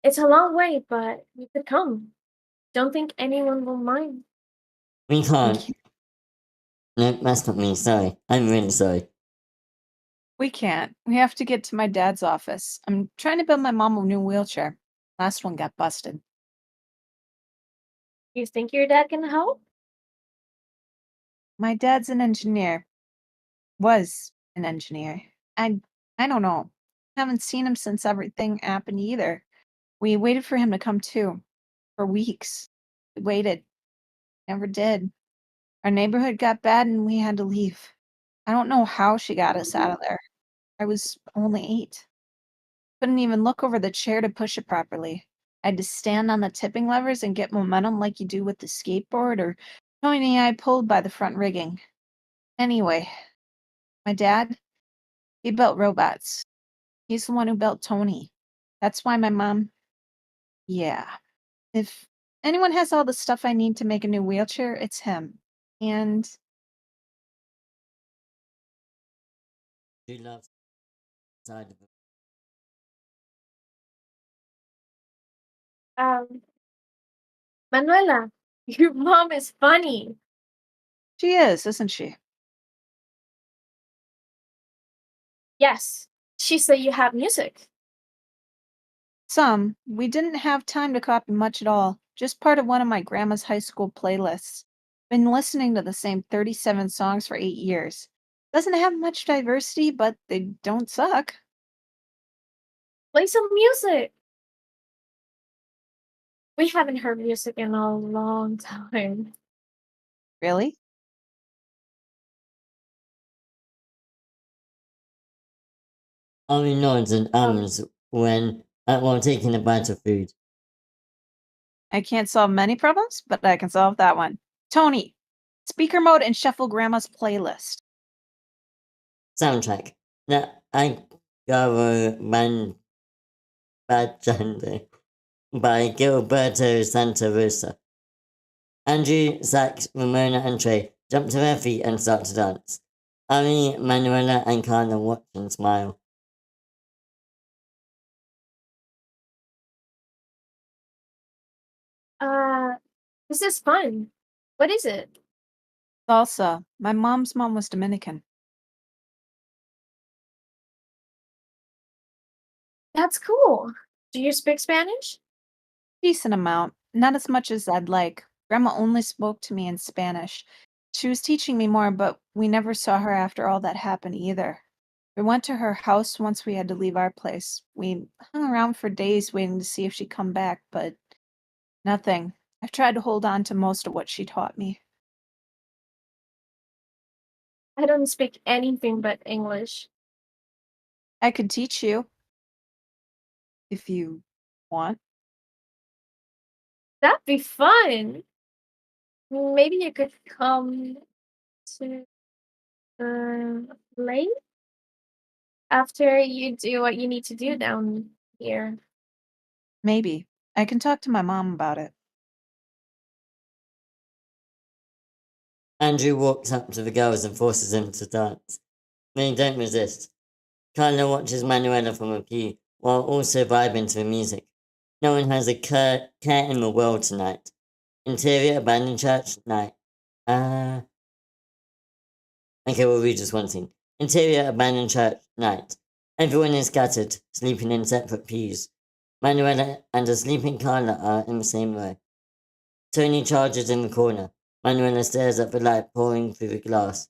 It's a long way, but you could come. Don't think anyone will mind. We can't. No, that's not me, sorry. I'm really sorry. We can't. We have to get to my dad's office. I'm trying to build my mom a new wheelchair. Last one got busted. You think your dad can help? My dad's an engineer. Was an engineer. I don't know. Haven't seen him since everything happened either. We waited for him to come too. For weeks. We waited. Never did. Our neighborhood got bad and we had to leave. I don't know how she got us out of there. I was only 8. Couldn't even look over the chair to push it properly. I had to stand on the tipping levers and get momentum like you do with the skateboard, or Tony I pulled by the front rigging. Anyway, my dad, he built robots. He's the one who built Tony. That's why my mom... Yeah. If anyone has all the stuff I need to make a new wheelchair, it's him. And She loves side of it. Manuela, your mom is funny. she is, isn't she? Yes, she said you have music. Some. We didn't have time to copy much at all. Just part of one of my grandma's high school playlists. Been listening to the same 37 songs for 8 years. Doesn't have much diversity, but they don't suck. Play some music. We haven't heard music in a long time. Really? Ari nods and ums while taking a bite of food. I can't solve many problems, but I can solve that one. Tony, speaker mode and shuffle grandma's playlist. Soundtrack. The Agaro Bajande by Gilberto Santa Rosa. Andrew, Zach, Ramona, and Trey jump to their feet and start to dance. Ari, Manuela, and Carla watch and smile. This is fun. What is it? Salsa. My mom's mom was Dominican. That's cool. Do you speak Spanish? Decent amount. Not as much as I'd like. Grandma only spoke to me in Spanish. She was teaching me more, but we never saw her after all that happened either. We went to her house once we had to leave our place. We hung around for days waiting to see if she'd come back, but nothing. I've tried to hold on to most of what she taught me. I don't speak anything but English. I could teach you. If you want. That'd be fun. Maybe you could come to late after you do what you need to do down here. Maybe. I can talk to my mom about it. Andrew walks up to the girls and forces them to dance. They don't resist. Carla watches Manuela from a pew while also vibing to the music. No one has a care in the world tonight. Interior abandoned church night. Okay, we'll read just one scene. Interior abandoned church night. Everyone is scattered, sleeping in separate pews. Manuela and a sleeping Carla are in the same row. Tony charges in the corner. Manuela stares at the light pouring through the glass.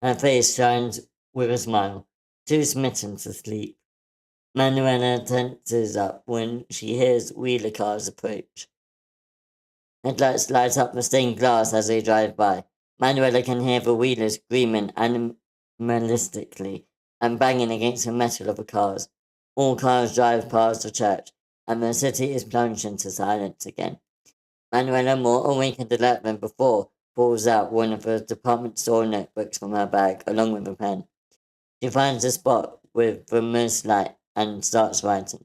Her face shines with a smile, too smitten to sleep. Manuela tenses up when she hears wheeler cars approach. Headlights light up the stained glass as they drive by. Manuela can hear the wheelers screaming animalistically and banging against the metal of the cars. All cars drive past the church, and the city is plunged into silence again. Manuela, more awake and alert than before, pulls out one of the department store notebooks from her bag, along with a pen. She finds a spot with the most light and starts writing.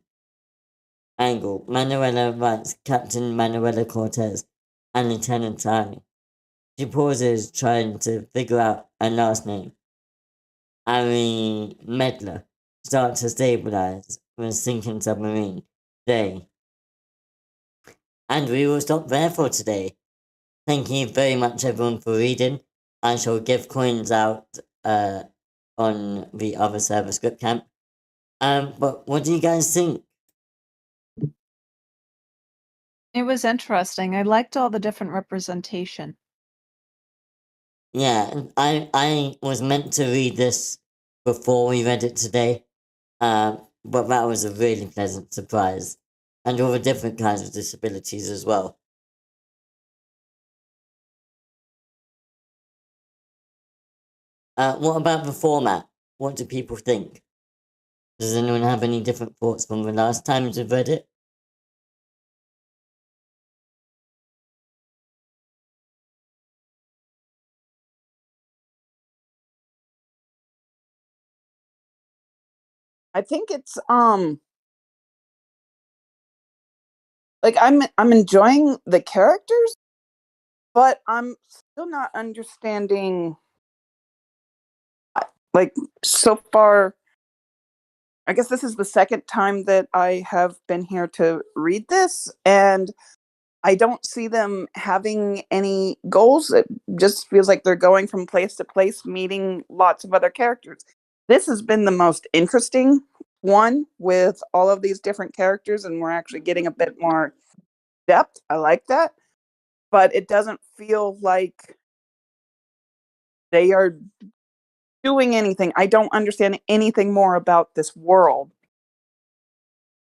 Angle. Manuela writes Captain Manuela Cortez and Lieutenant Ari. She pauses, trying to figure out her last name. Ari Medler starts to stabilize the sinking submarine. They. And we will stop there for today. Thank you very much, everyone, for reading. I shall give coins out on the other server, WordCamp. But what do you guys think? It was interesting. I liked all the different representation. Yeah, I was meant to read this before we read it today, but that was a really pleasant surprise. And all the different kinds of disabilities as well. What about the format? What do people think? Does anyone have any different thoughts from the last times we've read it? I think it's like I'm enjoying the characters, but I'm still not understanding like so far. I guess this is the second time that I have been here to read this, and I don't see them having any goals. It just feels like they're going from place to place, meeting lots of other characters. This has been the most interesting one with all of these different characters, and we're actually getting a bit more depth. I like that. But it doesn't feel like they are doing anything. I don't understand anything more about this world.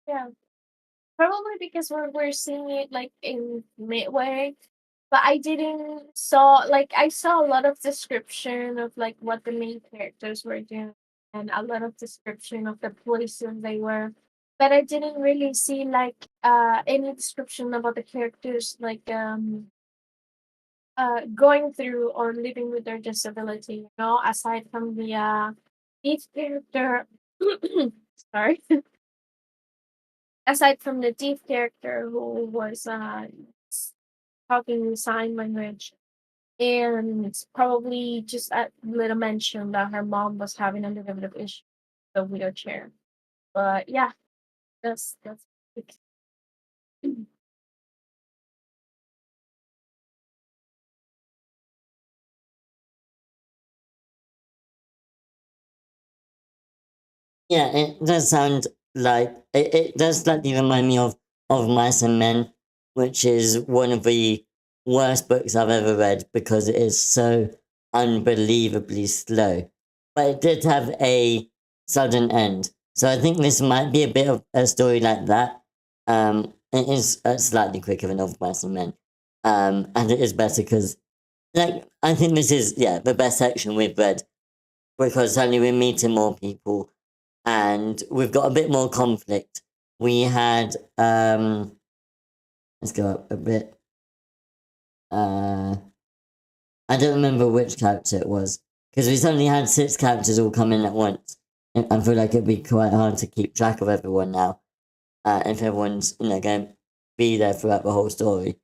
Yeah. Probably because we're seeing it like in midway, but I didn't saw like I saw a lot of description of like what the main characters were doing and a lot of description of the places they were, but I didn't really see like any description about the characters like going through or living with their disability, you know, aside from the each character sorry aside from the deep character who was talking sign language, and it's probably just a little mention that her mom was having a little bit of issue with the wheelchair. But yeah, that's it. Yeah, it does sound like it does slightly remind me of Mice and Men, which is one of the worst books I've ever read because it is so unbelievably slow. But it did have a sudden end. So I think this might be a bit of a story like that. It is slightly quicker than of Mice and Men. And it is better because like I think this is the best section we've read because suddenly we're meeting more people and we've got a bit more conflict. We had let's go up a bit. I don't remember which character it was because we suddenly had 6 characters all come in at once. I feel like it'd be quite hard to keep track of everyone now if everyone's going to be there throughout the whole story.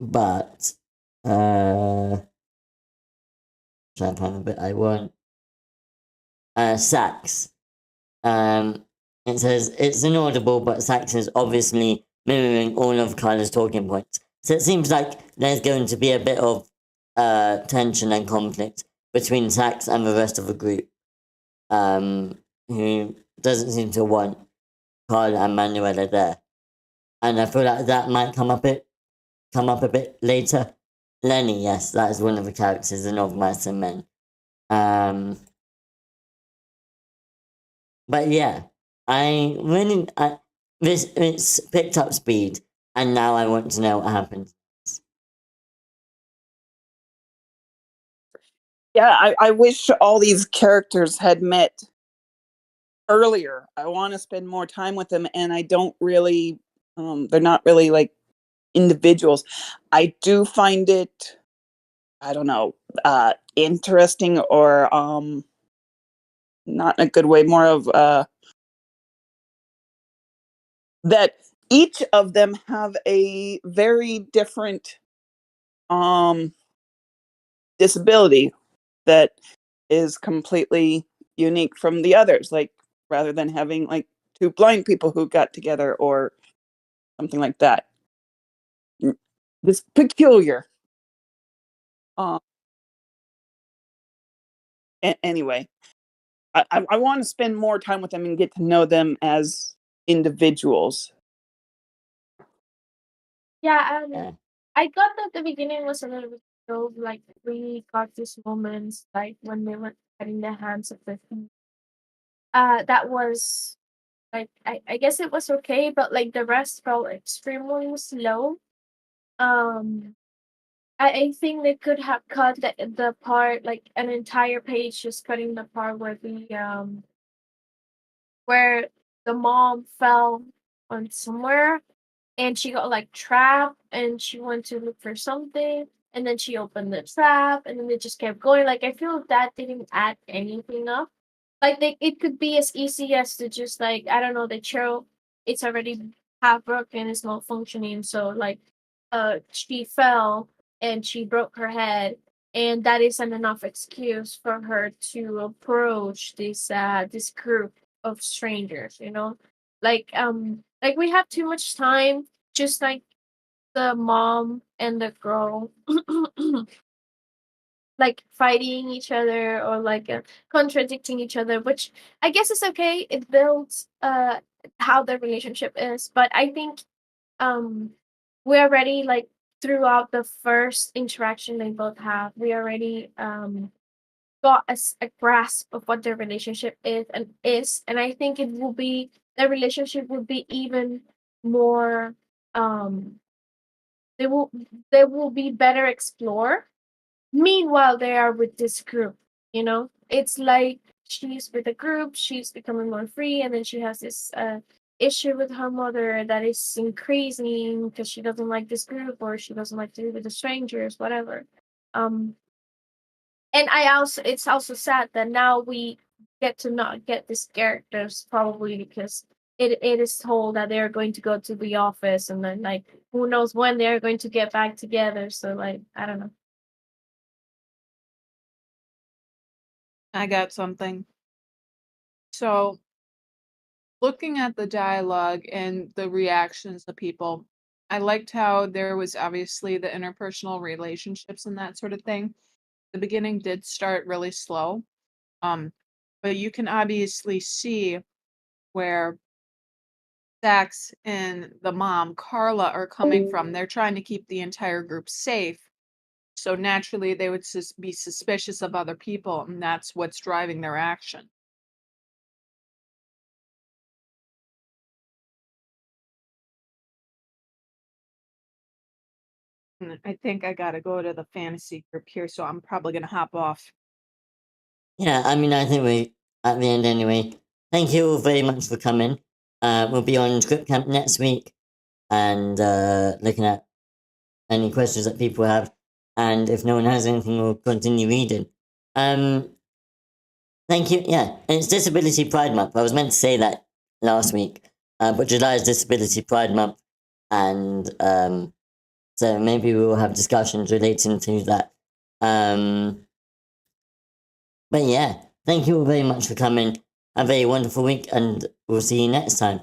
But try and find a bit I want. Sax. It says it's inaudible, but Sax is obviously mirroring all of Kyla's talking points. So it seems like there's going to be a bit of tension and conflict between Sax and the rest of the group, who doesn't seem to want Carla and Manuela there. And I feel like that might come up a bit later. Lenny, yes, that is one of the characters in Of Mice and Men. But yeah, it's picked up speed, and now I want to know what happens. Yeah, I wish all these characters had met earlier. I want to spend more time with them, and I don't really, they're not really like individuals. I do find it, I don't know, interesting or not in a good way, more of that each of them have a very different disability that is completely unique from the others, like rather than having like two blind people who got together or something like that. This peculiar. Anyway, I want to spend more time with them and get to know them as individuals. Yeah, Yeah. I thought that the beginning was a little bit slow. Like we got these moments, like when they were cutting the hands of the thief. That was like I guess it was okay, but like the rest felt extremely slow. Um, I think they could have cut the part like an entire page, just cutting the part where the mom fell on somewhere and she got like trapped and she went to look for something and then she opened the trap and then it just kept going. Like I feel that didn't add anything up. Like it could be as easy as to just like I don't know, the chair it's already half broken, it's not functioning, so like she fell and she broke her head and that isn't enough excuse for her to approach this group of strangers, you know? Like we have too much time, just like the mom and the girl like fighting each other or like contradicting each other, which I guess is okay. It builds how the relationship is, but I think um we already like throughout the first interaction they both have, we already got a grasp of what their relationship is, and I think it will be the relationship will be even more um they will they will be better explored. Meanwhile, they are with this group, you know? It's like she's with a group, she's becoming more free, and then she has this issue with her mother that is increasing because she doesn't like this group or she doesn't like to be with the strangers, whatever. Um, and it's also sad that now we get to not get these characters probably because it is told that they're going to go to the office and then like who knows when they're going to get back together. So like I don't know. I got something. So, looking at the dialogue and the reactions of people, I liked how there was obviously the interpersonal relationships and that sort of thing. The beginning did start really slow, but you can obviously see where Dax and the mom, Carla, are coming from. They're trying to keep the entire group safe. So naturally, they would be suspicious of other people, and that's what's driving their action. And I think I gotta go to the fantasy group here, so I'm probably gonna hop off. Yeah, I mean, I think we're at the end anyway. Thank you all very much for coming. We'll be on Script Camp next week and looking at any questions that people have. And if no one has anything, we'll continue reading. Thank you. Yeah, it's Disability Pride Month. I was meant to say that last week, but July is Disability Pride Month. And so maybe we will have discussions relating to that. But yeah, thank you all very much for coming. Have a wonderful week, and we'll see you next time.